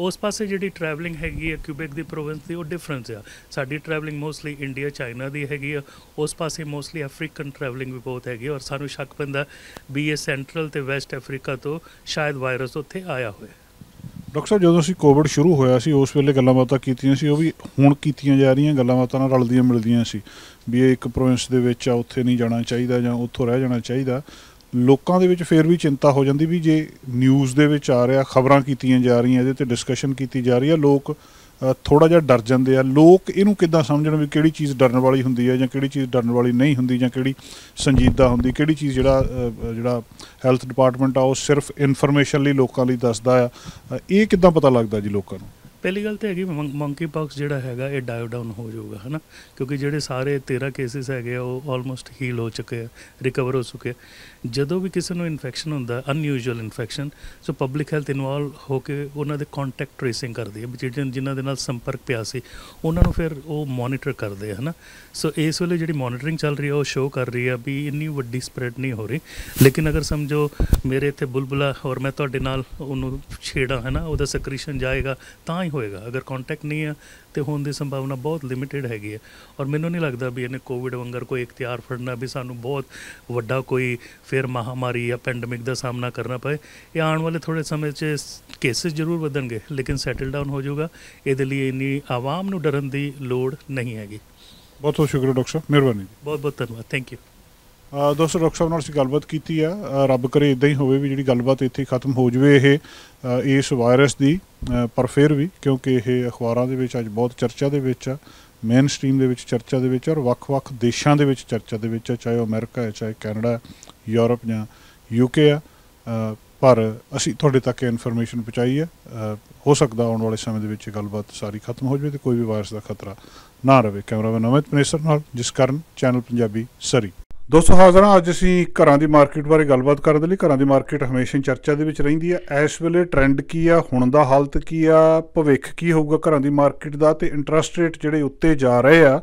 S2: ਉਸ ਪਾਸੇ ਜਿਹੜੀ ਟਰੈਵਲਿੰਗ ਹੈਗੀ ਹੈ ਕਿਊਬੈਕ ਦੀ ਪ੍ਰੋਵਿੰਸ ਦੀ, ਉਹ ਡਿਫਰੈਂਸ ਆ। ਸਾਡੀ ਟਰੈਵਲਿੰਗ ਮੋਸਟਲੀ ਇੰਡੀਆ ਚਾਈਨਾ ਦੀ ਹੈਗੀ ਆ, ਉਸ ਪਾਸੇ ਮੋਸਟਲੀ ਅਫਰੀਕਨ ਟਰੈਵਲਿੰਗ ਵੀ ਬਹੁਤ ਹੈਗੀ, ਔਰ ਸਾਨੂੰ ਸ਼ੱਕ ਪੈਂਦਾ ਵੀ ਇਹ ਸੈਂਟਰਲ ਅਤੇ ਵੈਸਟ ਅਫਰੀਕਾ ਤੋਂ ਸ਼ਾਇਦ ਵਾਇਰਸ ਉੱਥੇ ਆਇਆ ਹੋਇਆ।
S1: ਡਾਕਟਰ ਸਾਹਿਬ, ਜਦੋਂ ਅਸੀਂ ਕੋਵਿਡ ਸ਼ੁਰੂ ਹੋਇਆ ਸੀ ਉਸ ਵੇਲੇ ਗੱਲਾਂ ਬਾਤਾਂ ਕੀਤੀਆਂ ਸੀ, ਉਹ ਵੀ ਹੁਣ ਕੀਤੀਆਂ ਜਾ ਰਹੀਆਂ ਗੱਲਾਂ ਬਾਤਾਂ ਨਾਲ ਰਲਦੀਆਂ ਮਿਲਦੀਆਂ ਸੀ ਵੀ ਇਹ ਇੱਕ ਪ੍ਰੋਵਿੰਸ ਦੇ ਵਿੱਚ ਆ, ਉੱਥੇ ਨਹੀਂ ਜਾਣਾ ਚਾਹੀਦਾ ਜਾਂ ਉੱਥੋਂ ਰਹਿ ਜਾਣਾ ਚਾਹੀਦਾ। ਲੋਕਾਂ ਦੇ ਵਿੱਚ ਫਿਰ ਵੀ ਚਿੰਤਾ ਹੋ ਜਾਂਦੀ ਵੀ ਜੇ ਨਿਊਜ਼ ਦੇ ਵਿੱਚ ਆ ਰਿਹਾ, ਖਬਰਾਂ ਕੀਤੀਆਂ ਜਾ ਰਹੀਆਂ, ਇਹਦੇ 'ਤੇ ਡਿਸਕਸ਼ਨ ਕੀਤੀ ਜਾ ਰਹੀ ਆ, ਲੋਕ ਥੋੜ੍ਹਾ ਜਿਹਾ ਡਰ ਜਾਂਦੇ ਆ। ਲੋਕ ਇਹਨੂੰ ਕਿੱਦਾਂ ਸਮਝਣ ਵੀ ਕਿਹੜੀ ਚੀਜ਼ ਡਰਨ ਵਾਲੀ ਹੁੰਦੀ ਹੈ ਜਾਂ ਕਿਹੜੀ ਚੀਜ਼ ਡਰਨ ਵਾਲੀ ਨਹੀਂ ਹੁੰਦੀ, ਜਾਂ ਕਿਹੜੀ ਸੰਜੀਦਾ ਹੁੰਦੀ, ਕਿਹੜੀ ਚੀਜ਼ ਜਿਹੜਾ ਹੈਲਥ ਡਿਪਾਰਟਮੈਂਟ ਆ ਉਹ ਸਿਰਫ ਇਨਫੋਰਮੇਸ਼ਨ ਲਈ ਲੋਕਾਂ ਲਈ ਦੱਸਦਾ ਆ। ਇਹ ਕਿੱਦਾਂ ਪਤਾ ਲੱਗਦਾ ਜੀ ਲੋਕਾਂ ਨੂੰ?
S2: ਪਹਿਲੀ ਗੱਲ ਤਾਂ ਹੈਗੀ ਮੰਕੀ ਪੌਕਸ ਜਿਹੜਾ ਹੈਗਾ ਇਹ ਡਾਇਓ ਡਾਊਨ ਹੋ ਜਾਊਗਾ ਹੈ ਨਾ, ਕਿਉਂਕਿ ਜਿਹੜੇ ਸਾਰੇ 13 ਕੇਸਿਸ ਹੈਗੇ ਆ ਉਹ ਆਲਮੋਸਟ ਹੀਲ ਹੋ ਚੁੱਕੇ ਆ, ਰਿਕਵਰ ਹੋ ਚੁੱਕੇ ਆ। ਜਦੋਂ ਵੀ ਕਿਸੇ ਨੂੰ ਇਨਫੈਕਸ਼ਨ ਹੁੰਦਾ, ਅਨਯੂਜੂਅਲ infection, so public health involve ਹੋ ਕੇ ਉਹਨਾਂ ਦੇ ਕੰਟੈਕਟ ਟ੍ਰੇਸਿੰਗ ਕਰਦੀ ਹੈ, ਜਿਨ੍ਹਾਂ ਦੇ ਨਾਲ ਸੰਪਰਕ ਪਿਆ ਸੀ ਉਹਨਾਂ ਨੂੰ ਫਿਰ ਉਹ ਮੋਨੀਟਰ ਕਰਦੇ ਆ ਹੈ ਨਾ। ਸੋ ਇਸ ਵੇਲੇ ਜਿਹੜੀ ਮੋਨੀਟਰਿੰਗ ਚੱਲ ਰਹੀ ਹੈ ਉਹ ਸ਼ੋਅ ਕਰ ਰਹੀ ਆ ਵੀ ਇੰਨੀ ਵੱਡੀ ਸਪਰੈਡ ਨਹੀਂ ਹੋ ਰਹੀ। ਲੇਕਿਨ ਅਗਰ ਸਮਝੋ ਮੇਰੇ ਇੱਥੇ ਬੁਲਬੁਲਾ ਔਰ ਮੈਂ ਤੁਹਾਡੇ ਨਾਲ ਉਹਨੂੰ ਛੇੜਾਂ ਹੈ ਨਾ, ਉਹਦਾ ਸਕਰੀਸ਼ਨ ਜਾਏਗਾ ਤਾਂ ਹੀ ਹੋਏਗਾ। ਅਗਰ ਕੰਟੈਕਟ ਨਹੀਂ ਆ ਤਾਂ ਹੋਣ ਦੀ ਸੰਭਾਵਨਾ ਬਹੁਤ ਲਿਮਿਟਿਡ ਹੈਗੀ ਹੈ। ਔਰ ਮੈਨੂੰ ਨਹੀਂ ਲੱਗਦਾ ਵੀ ਇਹਨੇ ਕੋਵਿਡ ਵਾਂਗਰ ਕੋਈ ਇਖਤਿਆਰ ਫੜਨਾ ਵੀ ਸਾਨੂੰ ਬਹੁਤ ਵੱਡਾ ਕੋਈ ਫਿਰ ਮਹਾਮਾਰੀ ਜਾਂ ਪੈਂਡੇਮਿਕ ਦਾ ਸਾਹਮਣਾ ਕਰਨਾ ਪਏ। ਇਹ ਆਉਣ ਵਾਲੇ ਥੋੜ੍ਹੇ ਸਮੇਂ 'ਚ ਕੇਸਿਸ ਜ਼ਰੂਰ ਵਧਣਗੇ, ਲੇਕਿਨ ਸੈਟਲ ਡਾਊਨ ਹੋ ਜਾਊਗਾ। ਇਹਦੇ ਲਈ ਇੰਨੀ ਆਵਾਮ ਨੂੰ ਡਰਨ ਦੀ ਲੋੜ ਨਹੀਂ ਹੈਗੀ।
S1: ਬਹੁਤ ਬਹੁਤ ਸ਼ੁਕਰੀਆ ਡਾਕਟਰ ਸਾਹਿਬ, ਮਿਹਰਬਾਨੀ।
S2: ਬਹੁਤ ਬਹੁਤ ਧੰਨਵਾਦ, ਥੈਂਕ ਯੂ।
S1: ਦੋਸਤੋ, ਡਾਕਟਰ ਸਾਹਿਬ ਨਾਲ ਅਸੀਂ ਗੱਲਬਾਤ ਕੀਤੀ ਆ। ਰੱਬ ਕਰੇ ਇੱਦਾਂ ਹੀ ਹੋਵੇ ਵੀ ਜਿਹੜੀ ਗੱਲਬਾਤ ਇੱਥੇ ਖਤਮ ਹੋ ਜਾਵੇ ਇਹ ਇਸ ਵਾਇਰਸ ਦੀ, ਪਰ ਫਿਰ ਵੀ ਕਿਉਂਕਿ ਇਹ ਅਖਬਾਰਾਂ ਦੇ ਵਿੱਚ ਅੱਜ ਬਹੁਤ ਚਰਚਾ ਦੇ ਵਿੱਚ ਆ, ਮੇਨ ਸਟਰੀਮ ਦੇ ਵਿੱਚ ਚਰਚਾ ਦੇ ਵਿੱਚ, ਔਰ ਵੱਖ-ਵੱਖ ਦੇਸ਼ਾਂ ਦੇ ਵਿੱਚ ਚਰਚਾ ਦੇ ਵਿੱਚ ਆ, ਚਾਹੇ ਉਹ ਅਮਰੀਕਾ ਹੈ, ਚਾਹੇ ਕੈਨੇਡਾ, ਯੂਰਪ ਜਾਂ UK ਆ। ਪਰ ਅਸੀਂ ਤੁਹਾਡੇ ਤੱਕ ਇਹ ਇਨਫੋਰਮੇਸ਼ਨ ਪਹੁੰਚਾਈ ਹੈ। ਹੋ ਸਕਦਾ ਆਉਣ ਵਾਲੇ ਸਮੇਂ ਦੇ ਵਿੱਚ ਗੱਲਬਾਤ ਸਾਰੀ ਖਤਮ ਹੋ ਜਾਵੇ ਅਤੇ ਕੋਈ ਵੀ ਵਾਇਰਸ ਦਾ ਖਤਰਾ ਨਾ ਰਹੇ। ਕੈਮਰਾਮੈਨ ਅਮਿਤ ਪਨੇਸਰ ਨਾਲ, ਜਿਸ ਕਾਰਨ ਚੈਨਲ ਪੰਜਾਬੀ ਸਰੀ। ਦੋਸਤੋ ਹਾਜ਼ਰ ਹਾਂ, ਅੱਜ ਅਸੀਂ ਘਰਾਂ ਦੀ ਮਾਰਕੀਟ ਬਾਰੇ ਗੱਲਬਾਤ ਕਰਨ ਦੇ ਲਈ। ਘਰਾਂ ਦੀ ਮਾਰਕੀਟ ਹਮੇਸ਼ਾ ਹੀ ਚਰਚਾ ਦੇ ਵਿੱਚ ਰਹਿੰਦੀ ਹੈ। ਇਸ ਵੇਲੇ ਟਰੈਂਡ ਕੀ ਆ, ਹੁਣ ਦਾ ਹਾਲਤ ਕੀ ਆ, ਭਵਿੱਖ ਕੀ ਹੋਊਗਾ ਘਰਾਂ ਦੀ ਮਾਰਕੀਟ ਦਾ, ਅਤੇ ਇੰਟਰਸਟ ਰੇਟ ਜਿਹੜੇ ਉੱਤੇ ਜਾ ਰਹੇ ਆ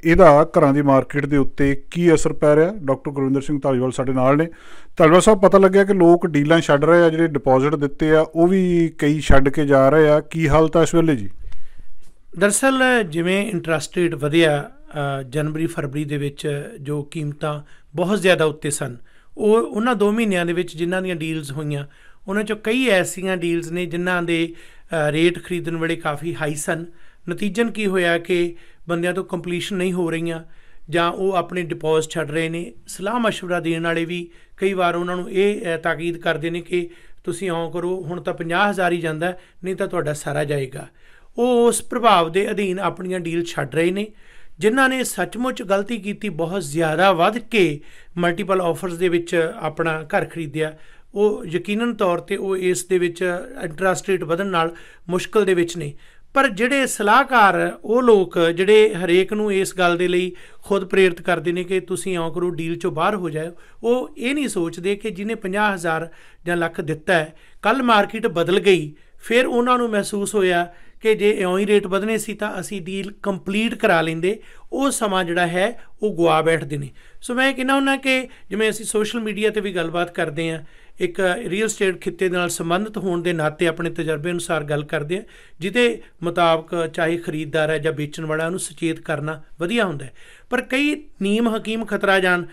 S1: ਇਹਦਾ ਘਰਾਂ ਦੀ ਮਾਰਕੀਟ ਦੇ ਉੱਤੇ ਕੀ ਅਸਰ ਪੈ ਰਿਹਾ। ਡਾਕਟਰ ਗੁਰਵਿੰਦਰ ਸਿੰਘ ਧਾਲੀਵਾਲ ਸਾਡੇ ਨਾਲ ਨੇ। ਧਾਲੀਵਾਲ ਸਾਹਿਬ, ਪਤਾ ਲੱਗਿਆ ਕਿ ਲੋਕ ਡੀਲਾਂ ਛੱਡ ਰਹੇ ਆ, ਜਿਹੜੇ ਡਿਪੋਜ਼ਿਟ ਦਿੱਤੇ ਆ ਉਹ ਵੀ ਕਈ ਛੱਡ ਕੇ ਜਾ ਰਹੇ ਆ। ਕੀ ਹਾਲਤ ਆ ਇਸ ਵੇਲੇ ਜੀ?
S3: ਦਰਅਸਲ ਜਿਵੇਂ ਇੰਟਰਸਟ ਰੇਟ ਵਧਿਆ, ਜਨਵਰੀ ਫਰਵਰੀ ਦੇ ਵਿੱਚ ਜੋ ਕੀਮਤਾਂ ਬਹੁਤ ਜ਼ਿਆਦਾ ਉੱਤੇ ਸਨ ਉਹ ਉਹਨਾਂ 2 ਮਹੀਨਿਆਂ ਦੇ ਵਿੱਚ ਜਿਨ੍ਹਾਂ ਦੀਆਂ ਡੀਲਸ ਹੋਈਆਂ ਉਹਨਾਂ 'ਚੋਂ ਕਈ ਐਸੀਆਂ ਡੀਲਸ ਨੇ ਜਿਨ੍ਹਾਂ ਦੇ ਰੇਟ ਖਰੀਦਣ ਵੇਲੇ ਕਾਫੀ ਹਾਈ ਸਨ। ਨਤੀਜਨ ਕੀ ਹੋਇਆ ਕਿ ਬੰਦਿਆਂ ਤੋਂ ਕੰਪਲੀਸ਼ਨ ਨਹੀਂ ਹੋ ਰਹੀਆਂ ਜਾਂ ਉਹ ਆਪਣੇ ਡਿਪੋਜ਼ਿਟ ਛੱਡ ਰਹੇ ਨੇ। ਸਲਾਹ ਮਸ਼ਵਰਾ ਦੇਣ ਵਾਲੇ ਵੀ ਕਈ ਵਾਰ ਉਹਨਾਂ ਨੂੰ ਇਹ ਤਾਕੀਦ ਕਰਦੇ ਨੇ ਕਿ ਤੁਸੀਂ ਇਉਂ ਕਰੋ, ਹੁਣ ਤਾਂ 50,000 ਹੀ ਜਾਂਦਾ, ਨਹੀਂ ਤਾਂ ਤੁਹਾਡਾ ਸਾਰਾ ਜਾਏਗਾ। ਉਹ ਉਸ ਪ੍ਰਭਾਵ ਦੇ ਅਧੀਨ ਆਪਣੀਆਂ ਡੀਲ ਛੱਡ ਰਹੇ ਨੇ। ਜਿਨ੍ਹਾਂ ਨੇ ਸੱਚਮੁੱਚ ਗਲਤੀ ਕੀਤੀ, ਬਹੁਤ ਜ਼ਿਆਦਾ ਵੱਧ ਕੇ ਮਲਟੀਪਲ ਆਫਰਸ ਦੇ ਵਿੱਚ ਆਪਣਾ ਘਰ ਖਰੀਦਿਆ, ਉਹ ਯਕੀਨਨ ਤੌਰ 'ਤੇ ਉਹ ਇਸ ਦੇ ਵਿੱਚ ਇੰਟਰਸਟ ਰੇਟ ਵਧਣ ਨਾਲ ਮੁਸ਼ਕਿਲ ਦੇ ਵਿੱਚ ਨੇ। ਪਰ ਜਿਹੜੇ ਸਲਾਹਕਾਰ, ਉਹ ਲੋਕ ਜਿਹੜੇ ਹਰੇਕ ਨੂੰ ਇਸ ਗੱਲ ਦੇ ਲਈ ਖੁਦ ਪ੍ਰੇਰਿਤ ਕਰਦੇ ਨੇ ਕਿ ਤੁਸੀਂ ਇਉਂ ਕਰੋ, ਡੀਲ 'ਚੋਂ ਬਾਹਰ ਹੋ ਜਾਓ, ਉਹ ਇਹ ਨਹੀਂ ਸੋਚਦੇ ਕਿ ਜਿਹਨੇ 50,000 ਜਾਂ ਲੱਖ ਦਿੱਤਾ ਹੈ, ਕੱਲ੍ਹ ਮਾਰਕੀਟ ਬਦਲ ਗਈ, ਫਿਰ ਉਹਨਾਂ ਨੂੰ ਮਹਿਸੂਸ ਹੋਇਆ ਕਿ ਜੇ ਇਉਂ ਹੀ ਰੇਟ ਵਧਣੇ ਸੀ ਤਾਂ ਅਸੀਂ ਡੀਲ ਕੰਪਲੀਟ ਕਰਾ ਲੈਂਦੇ। ਉਹ ਸਮਾਂ ਜਿਹੜਾ ਹੈ ਉਹ ਗੁਆ ਬੈਠਦੇ ਨੇ। ਸੋ ਮੈਂ ਕਹਿੰਦਾ ਹੁੰਦਾ ਕਿ ਜਿਵੇਂ ਅਸੀਂ ਸੋਸ਼ਲ ਮੀਡੀਆ 'ਤੇ ਵੀ ਗੱਲਬਾਤ ਕਰਦੇ ਹਾਂ, ਇੱਕ ਰੀਅਲ ਸਟੇਟ ਖਿੱਤੇ ਦੇ ਨਾਲ ਸੰਬੰਧਿਤ ਹੋਣ ਦੇ ਨਾਤੇ ਆਪਣੇ ਤਜਰਬੇ ਅਨੁਸਾਰ ਗੱਲ ਕਰਦੇ ਹਾਂ, ਜਿਹਦੇ ਮੁਤਾਬਕ ਚਾਹੇ ਖਰੀਦਦਾਰ ਹੈ ਜਾਂ ਵੇਚਣ ਵਾਲਾ, ਉਹਨੂੰ ਸੁਚੇਤ ਕਰਨਾ ਵਧੀਆ ਹੁੰਦਾ। ਪਰ ਕਈ ਨੀਮ ਹਕੀਮ ਖਤਰਾ ਜਾਣ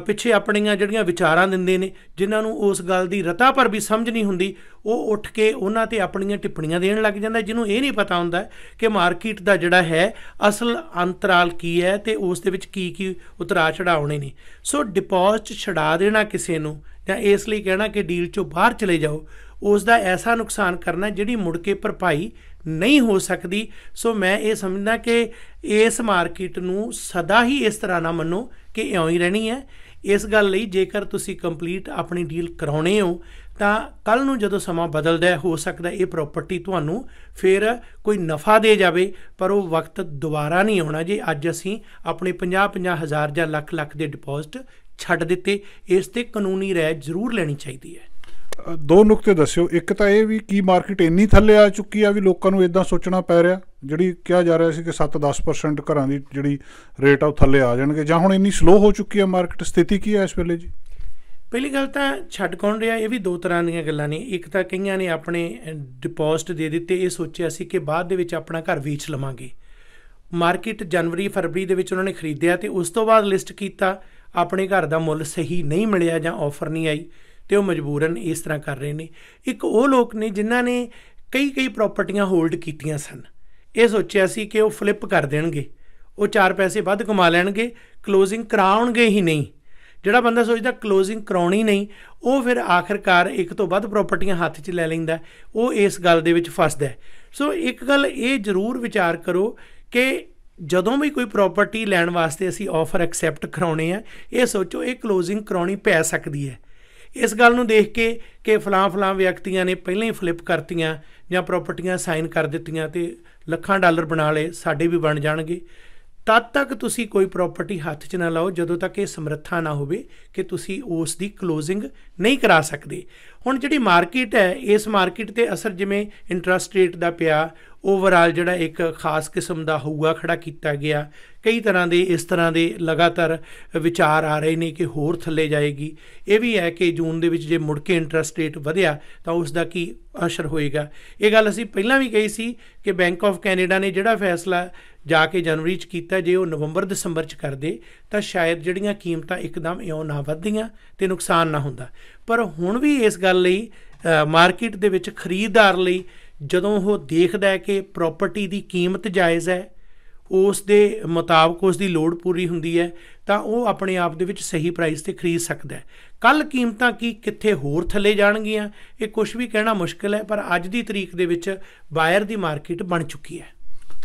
S3: ਪਿੱਛੇ ਆਪਣੀਆਂ ਜਿਹੜੀਆਂ ਵਿਚਾਰਾਂ ਦਿੰਦੇ ਨੇ, ਜਿਨ੍ਹਾਂ ਨੂੰ ਉਸ ਗੱਲ ਦੀ ਰਤਾ ਪਰ ਵੀ ਸਮਝ ਨਹੀਂ ਹੁੰਦੀ, ਉਹ ਉੱਠ ਕੇ ਉਹਨਾਂ 'ਤੇ ਆਪਣੀਆਂ ਟਿੱਪਣੀਆਂ ਦੇਣ ਲੱਗ ਜਾਂਦਾ, ਜਿਹਨੂੰ ਇਹ ਨਹੀਂ ਪਤਾ ਹੁੰਦਾ ਕਿ ਮਾਰਕੀਟ ਦਾ ਜਿਹੜਾ ਹੈ ਅਸਲ ਅੰਤਰਾਲ ਕੀ ਹੈ ਅਤੇ ਉਸ ਦੇ ਵਿੱਚ ਕੀ ਕੀ ਉਤਰਾਅ ਚੜ੍ਹਾਉਣੇ ਨੇ। ਸੋ ਡਿਪੋਜ਼ਿਟ ਛਡਾ ਦੇਣਾ ਕਿਸੇ ਨੂੰ ਜਾਂ ਇਸ ਲਈ ਕਹਿਣਾ ਕਿ ਡੀਲ 'ਚੋਂ ਬਾਹਰ ਚਲੇ ਜਾਓ, ਉਸ ਦਾ ਐਸਾ ਨੁਕਸਾਨ ਕਰਨਾ ਜਿਹੜੀ ਮੁੜ ਕੇ ਭਰਪਾਈ ਨਹੀਂ ਹੋ ਸਕਦੀ। ਸੋ ਮੈਂ ਇਹ ਸਮਝਦਾ ਕਿ ਇਸ ਮਾਰਕੀਟ ਨੂੰ ਸਦਾ ਹੀ ਇਸ ਤਰ੍ਹਾਂ ਨਾ ਮੰਨੋ ਕਿ ਇਉਂ ਹੀ ਰਹਿਣੀ ਹੈ। ਇਸ ਗੱਲ ਲਈ ਜੇਕਰ ਤੁਸੀਂ ਕੰਪਲੀਟ ਆਪਣੀ ਡੀਲ ਕਰਾਉਣੇ ਹੋ ਤਾਂ ਕੱਲ੍ਹ ਨੂੰ ਜਦੋਂ ਸਮਾਂ ਬਦਲਦਾ, ਹੋ ਸਕਦਾ ਇਹ ਪ੍ਰੋਪਰਟੀ ਤੁਹਾਨੂੰ ਫਿਰ ਕੋਈ ਨਫਾ ਦੇ ਜਾਵੇ, ਪਰ ਉਹ ਵਕਤ ਦੁਬਾਰਾ ਨਹੀਂ ਆਉਣਾ ਜੇ ਅੱਜ ਅਸੀਂ ਆਪਣੇ 50,000 ਜਾਂ ਲੱਖ ਦੇ ਡਿਪੋਜ਼ਿਟ ਛੱਡ ਦਿੱਤੇ। ਇਸ 'ਤੇ ਕਾਨੂੰਨੀ ਰਾਏ ਜ਼ਰੂਰ ਲੈਣੀ ਚਾਹੀਦੀ ਹੈ।
S1: 2 ਨੁਕਤੇ ਦੱਸਿਓ। ਇੱਕ ਤਾਂ ਇਹ ਵੀ ਕੀ ਮਾਰਕੀਟ ਇੰਨੀ ਥੱਲੇ ਆ ਚੁੱਕੀ ਆ ਵੀ ਲੋਕਾਂ ਨੂੰ ਇੱਦਾਂ ਸੋਚਣਾ ਪੈ ਰਿਹਾ, ਜਿਹੜੀ ਕਿਹਾ ਜਾ ਰਿਹਾ ਸੀ ਕਿ 7-10% ਘਰਾਂ ਦੀ ਜਿਹੜੀ ਰੇਟ ਆ ਉਹ ਥੱਲੇ ਆ ਜਾਣਗੇ, ਜਾਂ ਹੁਣ ਇੰਨੀ ਸਲੋ ਹੋ ਚੁੱਕੀ ਆ ਮਾਰਕੀਟ? ਸਥਿਤੀ ਕੀ ਹੈ ਇਸ ਵੇਲੇ ਜੀ?
S3: ਪਹਿਲੀ ਗੱਲ ਤਾਂ ਛੱਡ ਕੌਣ ਰਿਹਾ, ਇਹ ਵੀ 2 ਤਰ੍ਹਾਂ ਦੀਆਂ ਗੱਲਾਂ ਨੇ। ਇੱਕ ਤਾਂ ਕਈਆਂ ਨੇ ਆਪਣੇ ਡਿਪੋਜ਼ਿਟ ਦੇ ਦਿੱਤੇ, ਇਹ ਸੋਚਿਆ ਸੀ ਕਿ ਬਾਅਦ ਦੇ ਵਿੱਚ ਆਪਣਾ ਘਰ ਵੇਚ ਲਵਾਂਗੇ। ਮਾਰਕੀਟ ਜਨਵਰੀ ਫਰਵਰੀ ਦੇ ਵਿੱਚ ਉਹਨਾਂ ਨੇ ਖਰੀਦਿਆ ਅਤੇ ਉਸ ਤੋਂ ਬਾਅਦ ਲਿਸਟ ਕੀਤਾ, ਆਪਣੇ ਘਰ ਦਾ ਮੁੱਲ ਸਹੀ ਨਹੀਂ ਮਿਲਿਆ ਜਾਂ ਆਫਰ ਨਹੀਂ ਆਈ ਅਤੇ ਉਹ ਮਜਬੂਰਨ ਇਸ ਤਰ੍ਹਾਂ ਕਰ ਰਹੇ ਨੇ। ਇੱਕ ਉਹ ਲੋਕ ਨੇ ਜਿਨ੍ਹਾਂ ਨੇ ਕਈ ਪ੍ਰਾਪਰਟੀਆਂ ਹੋਲਡ ਕੀਤੀਆਂ ਸਨ, ਇਹ ਸੋਚਿਆ ਸੀ ਕਿ ਉਹ ਫਲਿੱਪ ਕਰ ਦੇਣਗੇ, ਉਹ 4 ਪੈਸੇ ਵੱਧ ਕਮਾ ਲੈਣਗੇ, ਕਲੋਜ਼ਿੰਗ ਕਰਾਉਣਗੇ ਹੀ ਨਹੀਂ। ਜਿਹੜਾ ਬੰਦਾ ਸੋਚਦਾ ਕਲੋਜ਼ਿੰਗ ਕਰਾਉਣੀ ਨਹੀਂ, ਉਹ ਫਿਰ ਆਖਿਰਕਾਰ ਇੱਕ ਤੋਂ ਵੱਧ ਪ੍ਰਾਪਰਟੀਆਂ ਹੱਥ 'ਚ ਲੈ ਲੈਂਦਾ, ਉਹ ਇਸ ਗੱਲ ਦੇ ਵਿੱਚ ਫਸਦਾ। ਸੋ ਇੱਕ ਗੱਲ ਇਹ ਜ਼ਰੂਰ ਵਿਚਾਰ ਕਰੋ ਕਿ ਜਦੋਂ ਵੀ ਕੋਈ ਪ੍ਰਾਪਰਟੀ ਲੈਣ ਵਾਸਤੇ ਅਸੀਂ ਆਫਰ ਐਕਸੈਪਟ ਕਰਾਉਣੇ ਆ, ਇਹ ਸੋਚੋ ਇਹ ਕਲੋਜ਼ਿੰਗ ਕਰਾਉਣੀ ਪੈ ਸਕਦੀ ਹੈ। ਇਸ ਗੱਲ ਨੂੰ ਦੇਖ ਕੇ ਕਿ ਫਲਾਂ ਵਿਅਕਤੀਆਂ ਨੇ ਪਹਿਲਾਂ ਹੀ ਫਲਿੱਪ ਕਰਤੀਆਂ ਜਾਂ ਪ੍ਰਾਪਰਟੀਆਂ ਸਾਈਨ ਕਰ ਦਿੱਤੀਆਂ ਅਤੇ ਲੱਖਾਂ ਡਾਲਰ ਬਣਾ ਲਏ, ਸਾਡੇ ਵੀ ਬਣ ਜਾਣਗੇ, ਤਦ ਤੱਕ ਤੁਸੀਂ ਕੋਈ ਪ੍ਰਾਪਰਟੀ ਹੱਥ 'ਚ ਨਾ ਲਾਓ ਜਦੋਂ ਤੱਕ ਇਹ ਸਮਰੱਥਾ ਨਾ ਹੋਵੇ ਕਿ ਤੁਸੀਂ ਉਸ ਦੀ ਕਲੋਜ਼ਿੰਗ ਨਹੀਂ ਕਰਾ ਸਕਦੇ। ਹੁਣ ਜਿਹੜੀ ਮਾਰਕੀਟ ਹੈ, ਇਸ ਮਾਰਕੀਟ 'ਤੇ ਅਸਰ ਜਿਵੇਂ ਇੰਟਰਸਟ ਰੇਟ ਦਾ ਪਿਆ, ਓਵਰਆਲ ਜਿਹੜਾ ਇੱਕ ਖਾਸ ਕਿਸਮ ਦਾ ਹਊਆ ਖੜਾ ਕੀਤਾ ਗਿਆ। ਕਈ ਤਰ੍ਹਾਂ ਦੇ ਇਸ ਤਰ੍ਹਾਂ ਦੇ ਲਗਾਤਾਰ ਵਿਚਾਰ ਆ ਰਹੇ ਨੇ ਕਿ ਹੋਰ ਥੱਲੇ ਜਾਏਗੀ। ਇਹ ਵੀ ਹੈ ਕਿ ਜੂਨ ਦੇ ਵਿੱਚ ਜੇ ਮੁੜ ਕੇ ਇੰਟਰਸਟ ਰੇਟ ਵਧਿਆ ਤਾਂ ਉਸ ਦਾ ਕੀ ਅਸਰ ਹੋਏਗਾ। ਇਹ ਗੱਲ ਅਸੀਂ ਪਹਿਲਾਂ ਵੀ ਕਹੀ ਸੀ ਕਿ ਬੈਂਕ ਆਫ ਕੈਨੇਡਾ ਨੇ ਜਿਹੜਾ ਫੈਸਲਾ ਜਾ ਕੇ ਜਨਵਰੀ 'ਚ ਕੀਤਾ, ਜੇ ਉਹ ਨਵੰਬਰ ਦਸੰਬਰ 'ਚ ਕਰਦੇ ਤਾਂ ਸ਼ਾਇਦ ਜਿਹੜੀਆਂ ਕੀਮਤਾਂ ਇੱਕਦਮ ਇਉਂ ਨਾ ਵੱਧਦੀਆਂ ਅਤੇ ਨੁਕਸਾਨ ਨਾ ਹੁੰਦਾ। ਪਰ ਹੁਣ ਵੀ ਇਸ ਗੱਲ ਲਈ ਮਾਰਕੀਟ ਦੇ ਵਿੱਚ ਖਰੀਦਦਾਰ ਲਈ ਜਦੋਂ ਉਹ ਦੇਖਦਾ ਹੈ ਕਿ ਪ੍ਰਾਪਰਟੀ ਦੀ ਕੀਮਤ ਜਾਇਜ਼ ਹੈ, ਉਸ ਦੇ ਮੁਤਾਬਕ ਉਸ ਦੀ ਲੋੜ ਪੂਰੀ ਹੁੰਦੀ ਹੈ, ਤਾਂ ਉਹ ਆਪਣੇ ਆਪ ਦੇ ਵਿੱਚ ਸਹੀ ਪ੍ਰਾਈਸ 'ਤੇ ਖਰੀਦ ਸਕਦਾ ਹੈ। ਕੱਲ੍ਹ ਕੀਮਤਾਂ ਕਿੱਥੇ ਹੋਰ ਥੱਲੇ ਜਾਣਗੀਆਂ, ਇਹ ਕੁਝ ਵੀ ਕਹਿਣਾ ਮੁਸ਼ਕਿਲ ਹੈ, ਪਰ ਅੱਜ ਦੀ ਤਰੀਕ ਦੇ ਵਿੱਚ ਬਾਇਰ ਦੀ ਮਾਰਕੀਟ ਬਣ ਚੁੱਕੀ ਹੈ।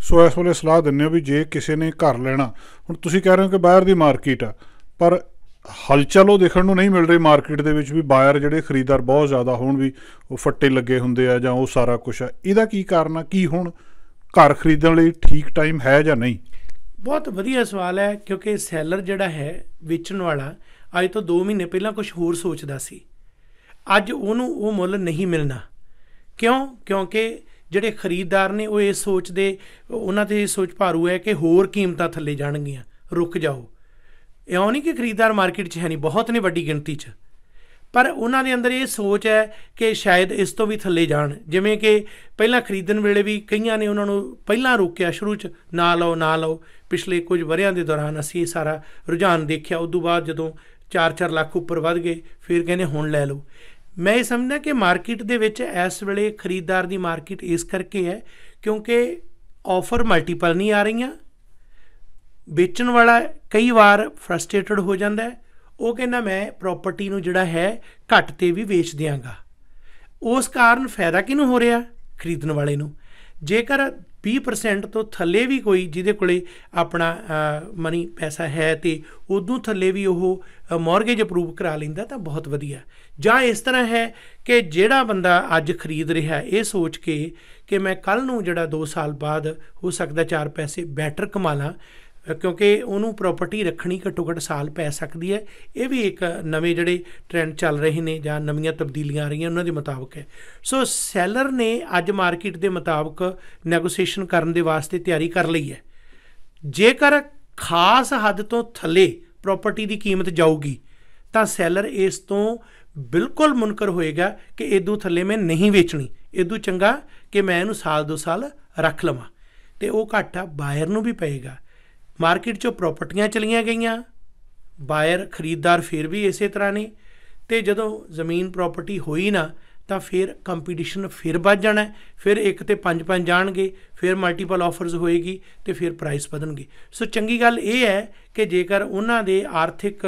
S1: ਸੋ ਇਸ ਵੇਲੇ ਸਲਾਹ ਦਿੰਦੇ ਹੋ ਵੀ ਜੇ ਕਿਸੇ ਨੇ ਘਰ ਲੈਣਾ, ਹੁਣ ਤੁਸੀਂ ਕਹਿ ਰਹੇ ਹੋ ਕਿ ਬਾਇਰ ਦੀ ਮਾਰਕੀਟ ਆ, ਪਰ ਹਲਚਲ ਉਹ ਦੇਖਣ ਨੂੰ ਨਹੀਂ ਮਿਲ ਰਹੀ ਮਾਰਕੀਟ ਦੇ ਵਿੱਚ ਵੀ ਬਾਇਰ ਜਿਹੜੇ ਖਰੀਦਦਾਰ ਬਹੁਤ ਜ਼ਿਆਦਾ ਹੋਣ, ਵੀ ਉਹ ਫੱਟੇ ਲੱਗੇ ਹੁੰਦੇ ਆ ਜਾਂ ਉਹ ਸਾਰਾ ਕੁਛ ਆ। ਇਹਦਾ ਕੀ ਕਾਰਨ ਆ? ਕੀ ਹੁਣ ਘਰ ਖਰੀਦਣ ਲਈ ਠੀਕ ਟਾਈਮ ਹੈ ਜਾਂ ਨਹੀਂ?
S3: ਬਹੁਤ ਵਧੀਆ ਸਵਾਲ ਹੈ, ਕਿਉਂਕਿ ਸੈਲਰ ਜਿਹੜਾ ਹੈ, ਵੇਚਣ ਵਾਲਾ, ਅੱਜ ਤੋਂ 2 ਮਹੀਨੇ ਪਹਿਲਾਂ ਕੁਝ ਹੋਰ ਸੋਚਦਾ ਸੀ। ਅੱਜ ਉਹਨੂੰ ਉਹ ਮੁੱਲ ਨਹੀਂ ਮਿਲਣਾ। ਕਿਉਂਕਿ ਜਿਹੜੇ ਖਰੀਦਦਾਰ ਨੇ ਉਹ ਇਹ ਸੋਚਦੇ, ਉਹਨਾਂ 'ਤੇ ਇਹ ਸੋਚ ਭਾਰੂ ਹੈ ਕਿ ਹੋਰ ਕੀਮਤਾਂ ਥੱਲੇ ਜਾਣਗੀਆਂ, ਰੁਕ ਜਾਓ। ਇਉਂ ਨਹੀਂ ਕਿ ਖਰੀਦਦਾਰ ਮਾਰਕੀਟ 'ਚ ਹੈ ਨਹੀਂ, ਬਹੁਤ ਨੇ ਵੱਡੀ ਗਿਣਤੀ 'ਚ, ਪਰ ਉਹਨਾਂ ਦੇ ਅੰਦਰ ਇਹ ਸੋਚ ਹੈ ਕਿ ਸ਼ਾਇਦ ਇਸ ਤੋਂ ਵੀ ਥੱਲੇ ਜਾਣ। ਜਿਵੇਂ ਕਿ ਪਹਿਲਾਂ ਖਰੀਦਣ ਵੇਲੇ ਵੀ ਕਈਆਂ ਨੇ ਉਹਨਾਂ ਨੂੰ ਪਹਿਲਾਂ ਰੋਕਿਆ, ਸ਼ੁਰੂ 'ਚ ਨਾ ਲਓ। ਪਿਛਲੇ ਕੁਝ ਵਰ੍ਹਿਆਂ ਦੇ ਦੌਰਾਨ ਅਸੀਂ ਇਹ ਸਾਰਾ ਰੁਝਾਨ ਦੇਖਿਆ। ਉਦੋਂ ਬਾਅਦ ਜਦੋਂ 4-4 ਲੱਖ ਉੱਪਰ ਵੱਧ ਗਏ, ਫਿਰ ਕਹਿੰਦੇ ਹੁਣ ਲੈ ਲਓ। ਮੈਂ ਇਹ ਸਮਝਦਾ ਕਿ ਮਾਰਕੀਟ ਦੇ ਵਿੱਚ ਇਸ ਵੇਲੇ ਖਰੀਦਦਾਰ ਦੀ ਮਾਰਕੀਟ ਇਸ ਕਰਕੇ ਹੈ ਕਿਉਂਕਿ ਆਫਰ ਮਲਟੀਪਲ ਨਹੀਂ ਆ ਰਹੀਆਂ। ਵੇਚਣ ਵਾਲਾ ਕਈ ਵਾਰ ਫਰਸਟ੍ਰੇਟਡ ਹੋ ਜਾਂਦਾ ਹੈ, ਉਹ ਕਹਿੰਦਾ ਮੈਂ ਪ੍ਰੋਪਰਟੀ ਨੂੰ ਜਿਹੜਾ ਹੈ ਘੱਟ 'ਤੇ ਵੀ ਵੇਚ ਦਿਆਂਗਾ। ਉਸ ਕਾਰਨ ਫਾਇਦਾ ਕਿਹਨੂੰ ਹੋ ਰਿਹਾ? ਖਰੀਦਣ ਵਾਲੇ ਨੂੰ। ਜੇਕਰ 20% ਤੋਂ ਥੱਲੇ ਵੀ ਕੋਈ ਜਿਹਦੇ ਕੋਲੇ ਆਪਣਾ ਮਨੀ ਪੈਸਾ ਹੈ ਅਤੇ ਉਦੋਂ ਥੱਲੇ ਵੀ ਉਹ ਮੌਰਗੇਜ ਅਪਰੂਵ ਕਰਾ ਲੈਂਦਾ ਤਾਂ ਬਹੁਤ ਵਧੀਆ। ਜਾਂ ਇਸ ਤਰ੍ਹਾਂ ਹੈ ਕਿ ਜਿਹੜਾ ਬੰਦਾ ਅੱਜ ਖਰੀਦ ਰਿਹਾ ਇਹ ਸੋਚ ਕੇ ਕਿ ਮੈਂ ਕੱਲ੍ਹ ਨੂੰ ਜਿਹੜਾ 2 ਸਾਲ ਬਾਅਦ ਹੋ ਸਕਦਾ 4 ਪੈਸੇ ਬੈਟਰ ਕਮਾ ਲਾਂ, ਕਿਉਂਕਿ ਉਹਨੂੰ ਪ੍ਰੋਪਰਟੀ ਰੱਖਣੀ ਘੱਟੋ ਘੱਟ ਸਾਲ ਪੈ ਸਕਦੀ ਹੈ। ਇਹ ਵੀ ਇੱਕ ਨਵੇਂ ਜਿਹੜੇ ਟ੍ਰੈਂਡ ਚੱਲ ਰਹੇ ਨੇ ਜਾਂ ਨਵੀਆਂ ਤਬਦੀਲੀਆਂ ਆ ਰਹੀਆਂ ਉਹਨਾਂ ਦੇ ਮੁਤਾਬਕ ਹੈ। ਸੋ ਸੈਲਰ ਨੇ ਅੱਜ ਮਾਰਕੀਟ ਦੇ ਮੁਤਾਬਕ ਨੈਗੋਸੀਏਸ਼ਨ ਕਰਨ ਦੇ ਵਾਸਤੇ ਤਿਆਰੀ ਕਰ ਲਈ ਹੈ। ਜੇਕਰ ਖਾਸ ਹੱਦ ਤੋਂ ਥੱਲੇ ਪ੍ਰੋਪਰਟੀ ਦੀ ਕੀਮਤ ਜਾਊਗੀ ਤਾਂ ਸੈਲਰ ਇਸ ਤੋਂ ਬਿਲਕੁਲ ਮੁਨਕਰ ਹੋਏਗਾ ਕਿ ਇਦੋਂ ਥੱਲੇ ਮੈਂ ਨਹੀਂ ਵੇਚਣੀ, ਇਦੋਂ ਚੰਗਾ ਕਿ ਮੈਂ ਇਹਨੂੰ ਸਾਲ 2 ਸਾਲ ਰੱਖ ਲਵਾਂ, ਅਤੇ ਉਹ ਘਾਟਾ ਬਾਇਰ ਨੂੰ ਵੀ ਪਏਗਾ। ਮਾਰਕੀਟ 'ਚੋਂ ਪ੍ਰੋਪਰਟੀਆਂ ਚਲੀਆਂ ਗਈਆਂ, ਬਾਇਰ ਖਰੀਦਦਾਰ ਫਿਰ ਵੀ ਇਸੇ ਤਰ੍ਹਾਂ ਨੇ, ਅਤੇ ਜਦੋਂ ਜ਼ਮੀਨ ਪ੍ਰੋਪਰਟੀ ਹੋਈ ਨਾ ਤਾਂ ਫਿਰ ਕੰਪੀਟੀਸ਼ਨ ਫਿਰ ਵੱਧ ਜਾਣਾ, ਫਿਰ 1 ਤੇ 5 ਜਾਣਗੇ, ਫਿਰ ਮਲਟੀਪਲ ਆਫਰਸ ਹੋਏਗੀ ਅਤੇ ਫਿਰ ਪ੍ਰਾਈਸ ਵਧਣਗੇ। ਸੋ ਚੰਗੀ ਗੱਲ ਇਹ ਹੈ ਕਿ ਜੇਕਰ ਉਹਨਾਂ ਦੇ ਆਰਥਿਕ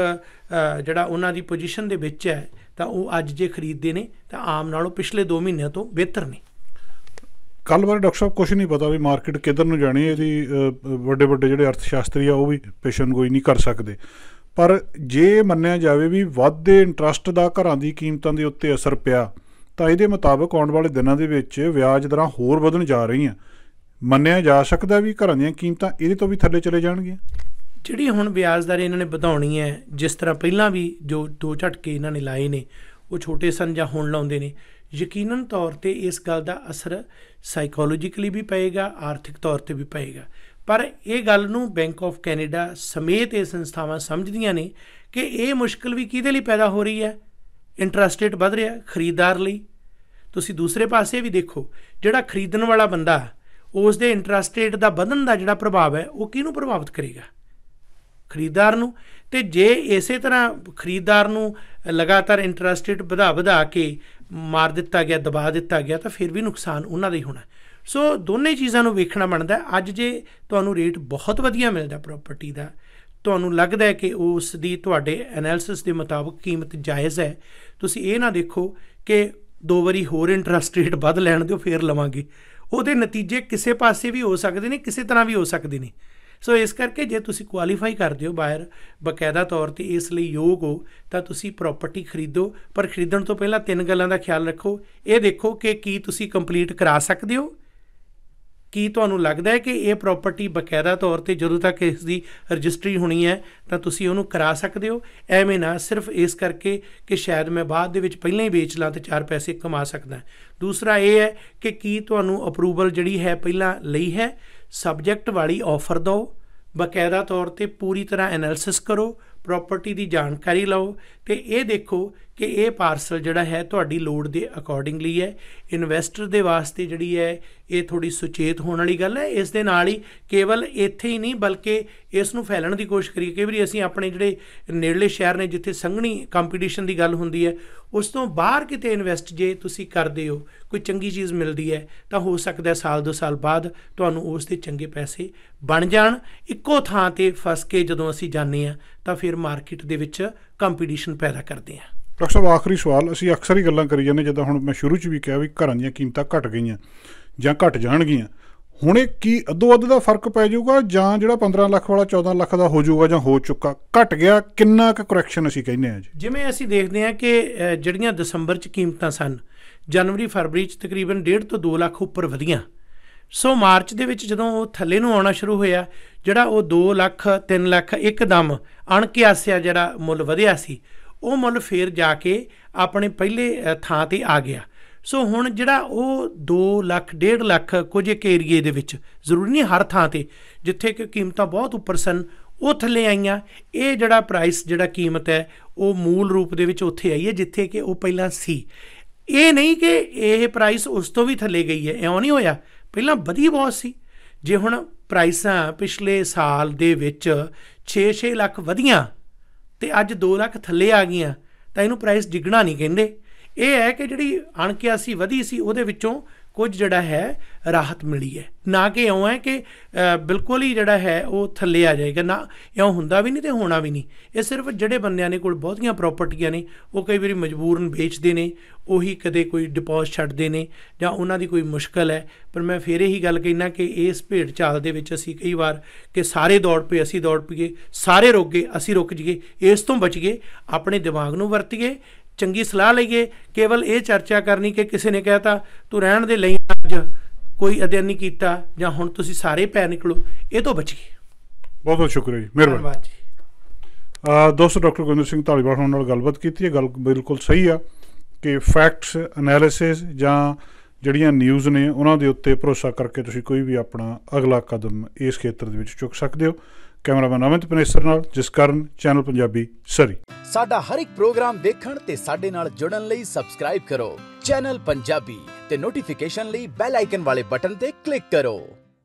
S3: ਜਿਹੜਾ ਉਹਨਾਂ ਦੀ ਪੋਜੀਸ਼ਨ ਦੇ ਵਿੱਚ ਹੈ ਤਾਂ ਉਹ ਅੱਜ ਜੇ ਖਰੀਦਦੇ ਨੇ ਤਾਂ ਆਮ ਨਾਲੋਂ ਪਿਛਲੇ 2 ਮਹੀਨਿਆਂ ਤੋਂ ਬਿਹਤਰ ਨੇ।
S1: ਕੱਲ ਬਾਰੇ ਡਾਕਟਰ ਸਾਹਿਬ ਕੁਛ ਨਹੀਂ ਪਤਾ ਵੀ ਮਾਰਕੀਟ ਕਿੱਧਰ ਨੂੰ ਜਾਣੀ, ਇਹਦੀ ਵੱਡੇ ਜਿਹੜੇ ਅਰਥ ਸ਼ਾਸਤਰੀ ਆ ਉਹ ਵੀ ਪੇਸ਼ਨ ਗੋਈ ਨਹੀਂ ਕਰ ਸਕਦੇ। ਪਰ ਜੇ ਮੰਨਿਆ ਜਾਵੇ ਵੀ ਵੱਧਦੇ ਇੰਟਰਸਟ ਦਾ ਘਰਾਂ ਦੀ ਕੀਮਤਾਂ ਦੇ ਉੱਤੇ ਅਸਰ ਪਿਆ ਤਾਂ ਇਹਦੇ ਮੁਤਾਬਕ ਆਉਣ ਵਾਲੇ ਦਿਨਾਂ ਦੇ ਵਿੱਚ ਵਿਆਜ ਦਰਾਂ ਹੋਰ ਵਧਣ ਜਾ ਰਹੀਆਂ। ਮੰਨਿਆ ਜਾ ਸਕਦਾ ਵੀ ਘਰਾਂ ਦੀਆਂ ਕੀਮਤਾਂ ਇਹਦੇ ਤੋਂ ਵੀ ਥੱਲੇ ਚਲੇ ਜਾਣਗੀਆਂ।
S3: ਜਿਹੜੀ ਹੁਣ ਵਿਆਜ ਦਰ ਇਹਨਾਂ ਨੇ ਵਧਾਉਣੀ ਹੈ, ਜਿਸ ਤਰ੍ਹਾਂ ਪਹਿਲਾਂ ਵੀ ਜੋ 2 ਝਟਕੇ ਇਹਨਾਂ ਨੇ ਲਾਏ ਨੇ ਉਹ ਛੋਟੇ ਸਨ ਜਾਂ ਹੁਣ ਲਾਉਂਦੇ ਨੇ, ਯਕੀਨਨ ਤੌਰ 'ਤੇ ਇਸ ਗੱਲ ਦਾ ਅਸਰ ਸਾਈਕੋਲੋਜੀਕਲੀ ਵੀ ਪਏਗਾ, ਆਰਥਿਕ ਤੌਰ 'ਤੇ ਵੀ ਪਏਗਾ। ਪਰ ਇਹ ਗੱਲ ਨੂੰ ਬੈਂਕ ਆਫ ਕੈਨੇਡਾ ਸਮੇਤ ਇਹ ਸੰਸਥਾਵਾਂ ਸਮਝਦੀਆਂ ਨੇ ਕਿ ਇਹ ਮੁਸ਼ਕਿਲ ਵੀ ਕਿਹਦੇ ਲਈ ਪੈਦਾ ਹੋ ਰਹੀ ਹੈ? ਇੰਟਰਸਟ ਰੇਟ ਵੱਧ ਰਿਹਾ ਖਰੀਦਦਾਰ ਲਈ। ਤੁਸੀਂ ਦੂਸਰੇ ਪਾਸੇ ਵੀ ਦੇਖੋ, ਜਿਹੜਾ ਖਰੀਦਣ ਵਾਲਾ ਬੰਦਾ ਉਸ ਦੇ ਇੰਟਰਸਟ ਰੇਟ ਦਾ ਵਧਣ ਦਾ ਜਿਹੜਾ ਪ੍ਰਭਾਵ ਹੈ ਉਹ ਕਿਹਨੂੰ ਪ੍ਰਭਾਵਿਤ ਕਰੇਗਾ? ਖਰੀਦਦਾਰ ਨੂੰ। ਅਤੇ ਜੇ ਇਸੇ ਤਰ੍ਹਾਂ ਖਰੀਦਦਾਰ ਨੂੰ ਲਗਾਤਾਰ ਇੰਟਰਸਟ ਰੇਟ ਵਧਾ ਕੇ ਮਾਰ ਦਿੱਤਾ ਗਿਆ, ਦਬਾ ਦਿੱਤਾ ਗਿਆ, ਤਾਂ ਫਿਰ ਵੀ ਨੁਕਸਾਨ ਉਹਨਾਂ ਦਾ ਹੀ ਹੋਣਾ। ਸੋ ਦੋਨੇ ਚੀਜ਼ਾਂ ਨੂੰ ਵੇਖਣਾ ਬਣਦਾ। ਅੱਜ ਜੇ ਤੁਹਾਨੂੰ ਰੇਟ ਬਹੁਤ ਵਧੀਆ ਮਿਲਦਾ ਪ੍ਰੋਪਰਟੀ ਦਾ, ਤੁਹਾਨੂੰ ਲੱਗਦਾ ਹੈ ਕਿ ਉਸ ਦੀ ਤੁਹਾਡੇ ਐਨਾਲਿਸਿਸ ਦੇ ਮੁਤਾਬਕ ਕੀਮਤ ਜਾਇਜ਼ ਹੈ, ਤੁਸੀਂ ਇਹ ਨਾ ਦੇਖੋ ਕਿ 2 ਵਾਰੀ ਹੋਰ ਇੰਟਰਸਟ ਰੇਟ ਵੱਧ ਲੈਣ ਦਿਓ ਫਿਰ ਲਵਾਂਗੇ। ਉਹਦੇ ਨਤੀਜੇ ਕਿਸੇ ਪਾਸੇ ਵੀ ਹੋ ਸਕਦੇ ਨੇ, ਕਿਸੇ ਤਰ੍ਹਾਂ ਵੀ ਹੋ ਸਕਦੇ ਨੇ। ਸੋ ਇਸ ਕਰਕੇ ਜੇ ਤੁਸੀਂ ਕੁਆਲੀਫਾਈ ਕਰਦੇ ਹੋ ਬਾਇਰ, ਬਾਕਾਇਦਾ ਤੌਰ 'ਤੇ ਇਸ ਲਈ ਯੋਗ ਹੋ, ਤਾਂ ਤੁਸੀਂ ਪ੍ਰੋਪਰਟੀ ਖਰੀਦੋ। ਪਰ ਖਰੀਦਣ ਤੋਂ ਪਹਿਲਾਂ 3 ਗੱਲਾਂ ਦਾ ਖਿਆਲ ਰੱਖੋ। ਇਹ ਦੇਖੋ ਕਿ ਕੀ ਤੁਸੀਂ ਕੰਪਲੀਟ ਕਰਾ ਸਕਦੇ ਹੋ, ਕੀ ਤੁਹਾਨੂੰ ਲੱਗਦਾ ਹੈ ਕਿ ਇਹ ਪ੍ਰੋਪਰਟੀ ਬਾਕਾਇਦਾ ਤੌਰ 'ਤੇ ਜਦੋਂ ਤੱਕ ਇਸ ਦੀ ਰਜਿਸਟਰੀ ਹੋਣੀ ਹੈ ਤਾਂ ਤੁਸੀਂ ਉਹਨੂੰ ਕਰਾ ਸਕਦੇ ਹੋ। ਐਵੇਂ ਨਾ ਸਿਰਫ ਇਸ ਕਰਕੇ ਕਿ ਸ਼ਾਇਦ ਮੈਂ ਬਾਅਦ ਦੇ ਵਿੱਚ ਪਹਿਲਾਂ ਹੀ ਵੇਚ ਲਾਂ ਅਤੇ 4 ਪੈਸੇ ਕਮਾ ਸਕਦਾ। ਦੂਸਰਾ ਇਹ ਹੈ ਕਿ ਕੀ ਤੁਹਾਨੂੰ ਅਪਰੂਵਲ ਜਿਹੜੀ ਹੈ ਪਹਿਲਾਂ ਲਈ ਹੈ, ਸਬਜੈਕਟ ਵਾਲੀ ਆਫਰ ਦਿਓ, ਬਾਕਾਇਦਾ ਤੌਰ 'ਤੇ ਪੂਰੀ ਤਰ੍ਹਾਂ ਐਨਾਲਿਸਿਸ ਕਰੋ, ਪ੍ਰੋਪਰਟੀ ਦੀ ਜਾਣਕਾਰੀ ਲਓ ਅਤੇ ਇਹ ਦੇਖੋ ਕਿ ਇਹ ਪਾਰਸਲ ਜਿਹੜਾ ਹੈ ਤੁਹਾਡੀ ਲੋੜ ਦੇ ਅਕੋਰਡਿੰਗਲੀ ਹੈ। ਇਨਵੈਸਟਰ ਦੇ ਵਾਸਤੇ ਜਿਹੜੀ ਹੈ ਇਹ ਥੋੜ੍ਹੀ ਸੁਚੇਤ ਹੋਣ ਵਾਲੀ ਗੱਲ ਹੈ। ਇਸ ਦੇ ਨਾਲ ਹੀ ਕੇਵਲ ਇੱਥੇ ਹੀ ਨਹੀਂ ਬਲਕਿ ਇਸ ਨੂੰ ਫੈਲਣ ਦੀ ਕੋਸ਼ਿਸ਼ ਕਰੀਏ। ਕਈ ਵਾਰੀ ਅਸੀਂ ਆਪਣੇ ਜਿਹੜੇ ਨੇੜਲੇ ਸ਼ਹਿਰ ਨੇ ਜਿੱਥੇ ਸੰਘਣੀ ਕੰਪੀਟੀਸ਼ਨ ਦੀ ਗੱਲ ਹੁੰਦੀ ਹੈ, ਉਸ ਤੋਂ ਬਾਹਰ ਕਿਤੇ ਇਨਵੈਸਟ ਜੇ ਤੁਸੀਂ ਕਰਦੇ ਹੋ, ਕੋਈ ਚੰਗੀ ਚੀਜ਼ ਮਿਲਦੀ ਹੈ ਤਾਂ ਹੋ ਸਕਦਾ ਸਾਲ 2 ਸਾਲ ਬਾਅਦ ਤੁਹਾਨੂੰ ਉਸ ਦੇ ਚੰਗੇ ਪੈਸੇ ਬਣ ਜਾਣ। ਇੱਕੋ ਥਾਂ 'ਤੇ ਫਸ ਕੇ ਜਦੋਂ ਅਸੀਂ ਜਾਂਦੇ ਹਾਂ ਤਾਂ ਫਿਰ ਮਾਰਕੀਟ ਦੇ ਵਿੱਚ ਕੰਪੀਟੀਸ਼ਨ ਪੈਦਾ ਕਰਦੇ ਹਾਂ।
S1: ਡਾਕਟਰ ਸਾਹਿਬ ਆਖਰੀ ਸਵਾਲ, ਅਸੀਂ ਅਕਸਰ ਹੀ ਗੱਲਾਂ ਕਰੀ ਜਾਂਦੇ, ਜਿੱਦਾਂ ਹੁਣ ਮੈਂ ਸ਼ੁਰੂ 'ਚ ਵੀ ਕਿਹਾ ਵੀ ਘਰਾਂ ਦੀਆਂ ਕੀਮਤਾਂ ਘਟ ਗਈਆਂ ਜਾਂ ਘਟ ਜਾਣਗੀਆਂ, ਹੁਣ ਇਹ ਕੀ ਅੱਧੋ ਅੱਧ ਦਾ ਫਰਕ ਪੈ ਜਾਊਗਾ ਜਾਂ ਜਿਹੜਾ 15 ਲੱਖ ਵਾਲਾ 14 ਲੱਖ ਦਾ ਹੋ ਜਾਊਗਾ ਜਾਂ ਹੋ ਚੁੱਕਾ ਘਟ ਗਿਆ, ਕਿੰਨਾ ਕੁ ਕਰੈਕਸ਼ਨ ਅਸੀਂ ਕਹਿੰਦੇ ਹਾਂ ਜੀ? ਜਿਵੇਂ
S3: ਅਸੀਂ ਦੇਖਦੇ ਹਾਂ ਕਿ ਜਿਹੜੀਆਂ ਦਸੰਬਰ 'ਚ ਕੀਮਤਾਂ ਸਨ, ਜਨਵਰੀ ਫਰਵਰੀ 'ਚ ਤਕਰੀਬਨ 1.5 ਤੋਂ 2 ਲੱਖ ਉੱਪਰ ਵਧੀਆਂ। ਸੋ ਮਾਰਚ ਦੇ ਵਿੱਚ ਜਦੋਂ ਉਹ ਥੱਲੇ ਨੂੰ ਆਉਣਾ ਸ਼ੁਰੂ ਹੋਇਆ, ਜਿਹੜਾ ਉਹ 2 ਲੱਖ 3 ਲੱਖ ਇੱਕਦਮ ਅਣਕਿਆਸਿਆ ਜਿਹੜਾ ਮੁੱਲ ਵਧਿਆ ਸੀ, ਉਹ ਮੁੱਲ ਫੇਰ ਜਾ ਕੇ ਆਪਣੇ ਪਹਿਲੇ ਥਾਂ 'ਤੇ ਆ ਗਿਆ। ਸੋ ਹੁਣ ਜਿਹੜਾ ਉਹ 2 ਲੱਖ 1.5 ਲੱਖ ਕੁਝ ਇੱਕ ਏਰੀਏ ਦੇ ਵਿੱਚ, ਜ਼ਰੂਰੀ ਨਹੀਂ ਹਰ ਥਾਂ 'ਤੇ, ਜਿੱਥੇ ਕਿ ਕੀਮਤਾਂ ਬਹੁਤ ਉੱਪਰ ਸਨ ਉਹ ਥੱਲੇ ਆਈਆਂ। ਇਹ ਜਿਹੜਾ ਪ੍ਰਾਈਸ ਜਿਹੜਾ ਕੀਮਤ ਹੈ ਉਹ ਮੂਲ ਰੂਪ ਦੇ ਵਿੱਚ ਉੱਥੇ ਆਈ ਹੈ ਜਿੱਥੇ ਕਿ ਉਹ ਪਹਿਲਾਂ ਸੀ। ਇਹ ਨਹੀਂ ਕਿ ਇਹ ਪ੍ਰਾਈਸ ਉਸ ਤੋਂ ਵੀ ਥੱਲੇ ਗਈ ਹੈ, ਇਉਂ ਨਹੀਂ ਹੋਇਆ, ਪਹਿਲਾਂ ਵਧੀ ਬਹੁਤ ਸੀ। ਜੇ ਹੁਣ ਪ੍ਰਾਈਸਾਂ ਪਿਛਲੇ ਸਾਲ ਦੇ ਵਿੱਚ 6-6 ਲੱਖ ਵਧੀਆਂ ਤੇ ਅੱਜ 2 ਲੱਖ ਥੱਲੇ ਆ ਗਈਆਂ ਤਾਂ ਇਹਨੂੰ ਪ੍ਰਾਈਸ ਡਿੱਗਣਾ ਨਹੀਂ ਕਹਿੰਦੇ। ਇਹ ਹੈ ਕਿ ਜਿਹੜੀ ਅਣਕਿਆਸੀ ਵਧੀ ਸੀ ਉਹਦੇ ਵਿੱਚੋਂ ਕੁਝ ਜਿਹੜਾ ਹੈ ਰਾਹਤ ਮਿਲੀ ਹੈ, ਨਾ ਕਿ ਇਉਂ ਹੈ ਕਿ ਬਿਲਕੁਲ ਹੀ ਜਿਹੜਾ ਹੈ ਉਹ ਥੱਲੇ ਆ ਜਾਏਗਾ। ਨਾ ਇਉਂ ਹੁੰਦਾ ਵੀ ਨਹੀਂ ਤੇ ਹੋਣਾ ਵੀ ਨਹੀਂ। ਇਹ ਸਿਰਫ ਜਿਹੜੇ ਬੰਦਿਆਂ ਨੇ ਕੋਲ ਬਹੁਤੀਆਂ ਪ੍ਰਾਪਰਟੀਆਂ ਨੇ ਉਹ ਕਈ ਵਾਰੀ ਮਜਬੂਰਨ ਵੇਚਦੇ ਨੇ, ਉਹੀ ਕਦੇ ਕੋਈ ਡਿਪੋਜ਼ਿਟ ਛੱਡਦੇ ਨੇ ਜਾਂ ਉਹਨਾਂ ਦੀ ਕੋਈ ਮੁਸ਼ਕਲ ਹੈ। ਪਰ ਮੈਂ ਫਿਰ ਇਹੀ ਗੱਲ ਕਹਿਣਾ ਕਿ ਇਸ ਭੇਡ ਚਾਲ ਦੇ ਵਿੱਚ ਅਸੀਂ ਕਈ ਵਾਰ ਕਿ ਸਾਰੇ ਦੌੜ ਪਏ ਅਸੀਂ ਦੌੜ ਪਈਏ, ਸਾਰੇ ਰੁਕ ਗਏ ਅਸੀਂ ਰੁਕ ਜਾਈਏ, ਇਸ ਤੋਂ ਬਚੀਏ, ਆਪਣੇ ਦਿਮਾਗ ਨੂੰ ਵਰਤੀਏ, ਚੰਗੀ ਸਲਾਹ ਲਈਏ। ਕੇਵਲ ਇਹ ਚਰਚਾ ਕਰਨੀ ਕਿ ਕਿਸੇ ਨੇ ਕਹਿਤਾ ਤੂੰ ਰਹਿਣ ਦੇ ਲਈ ਅੱਜ ਕੋਈ ਅਧਿਐਨ ਨਹੀਂ ਕੀਤਾ ਜਾਂ ਹੁਣ ਤੁਸੀਂ ਸਾਰੇ ਪੈ ਨਿਕਲੋ, ਇਹ ਤੋਂ ਬਚੀਏ।
S1: ਬਹੁਤ ਬਹੁਤ ਸ਼ੁਕਰੀਆ ਜੀ, ਮਿਹਰਬਾਨੀ।
S3: ਧੰਨਵਾਦ ਜੀ।
S1: ਦੋਸਤੋ ਡਾਕਟਰ ਗੁਰਿੰਦਰ ਸਿੰਘ ਧਾਲੀਵਾਲ ਹੋਣ ਨਾਲ ਗੱਲਬਾਤ ਕੀਤੀ ਹੈ। ਗੱਲ ਬਿਲਕੁਲ ਸਹੀ ਆ ਕਿ ਫੈਕਟਸ ਐਨਾਲਿਸਿਸ ਜਾਂ ਜਿਹੜੀਆਂ ਨਿਊਜ਼ ਨੇ ਉਹਨਾਂ ਦੇ ਉੱਤੇ ਭਰੋਸਾ ਕਰਕੇ ਤੁਸੀਂ ਕੋਈ ਵੀ ਆਪਣਾ ਅਗਲਾ ਕਦਮ ਇਸ ਖੇਤਰ ਦੇ ਵਿੱਚ ਚੁੱਕ ਸਕਦੇ ਹੋ। ਕੈਮਰਾਮੈਨ ਅਮਿਤ ਪਨੇਸਰ ਨਾਲ ਜਸਕਰਨ, ਚੈਨਲ ਪੰਜਾਬੀ, ਸਰੀ।
S4: ਸਾਡਾ ਹਰ ਇੱਕ ਪ੍ਰੋਗਰਾਮ ਦੇਖਣ ਤੇ ਸਾਡੇ ਨਾਲ ਜੁੜਨ ਲਈ ਸਬਸਕ੍ਰਾਈਬ ਕਰੋ ਚੈਨਲ ਪੰਜਾਬੀ ਤੇ ਨੋਟੀਫਿਕੇਸ਼ਨ ਲਈ ਬੈਲ ਆਈਕਨ ਵਾਲੇ ਬਟਨ ਤੇ ਕਲਿੱਕ ਕਰੋ।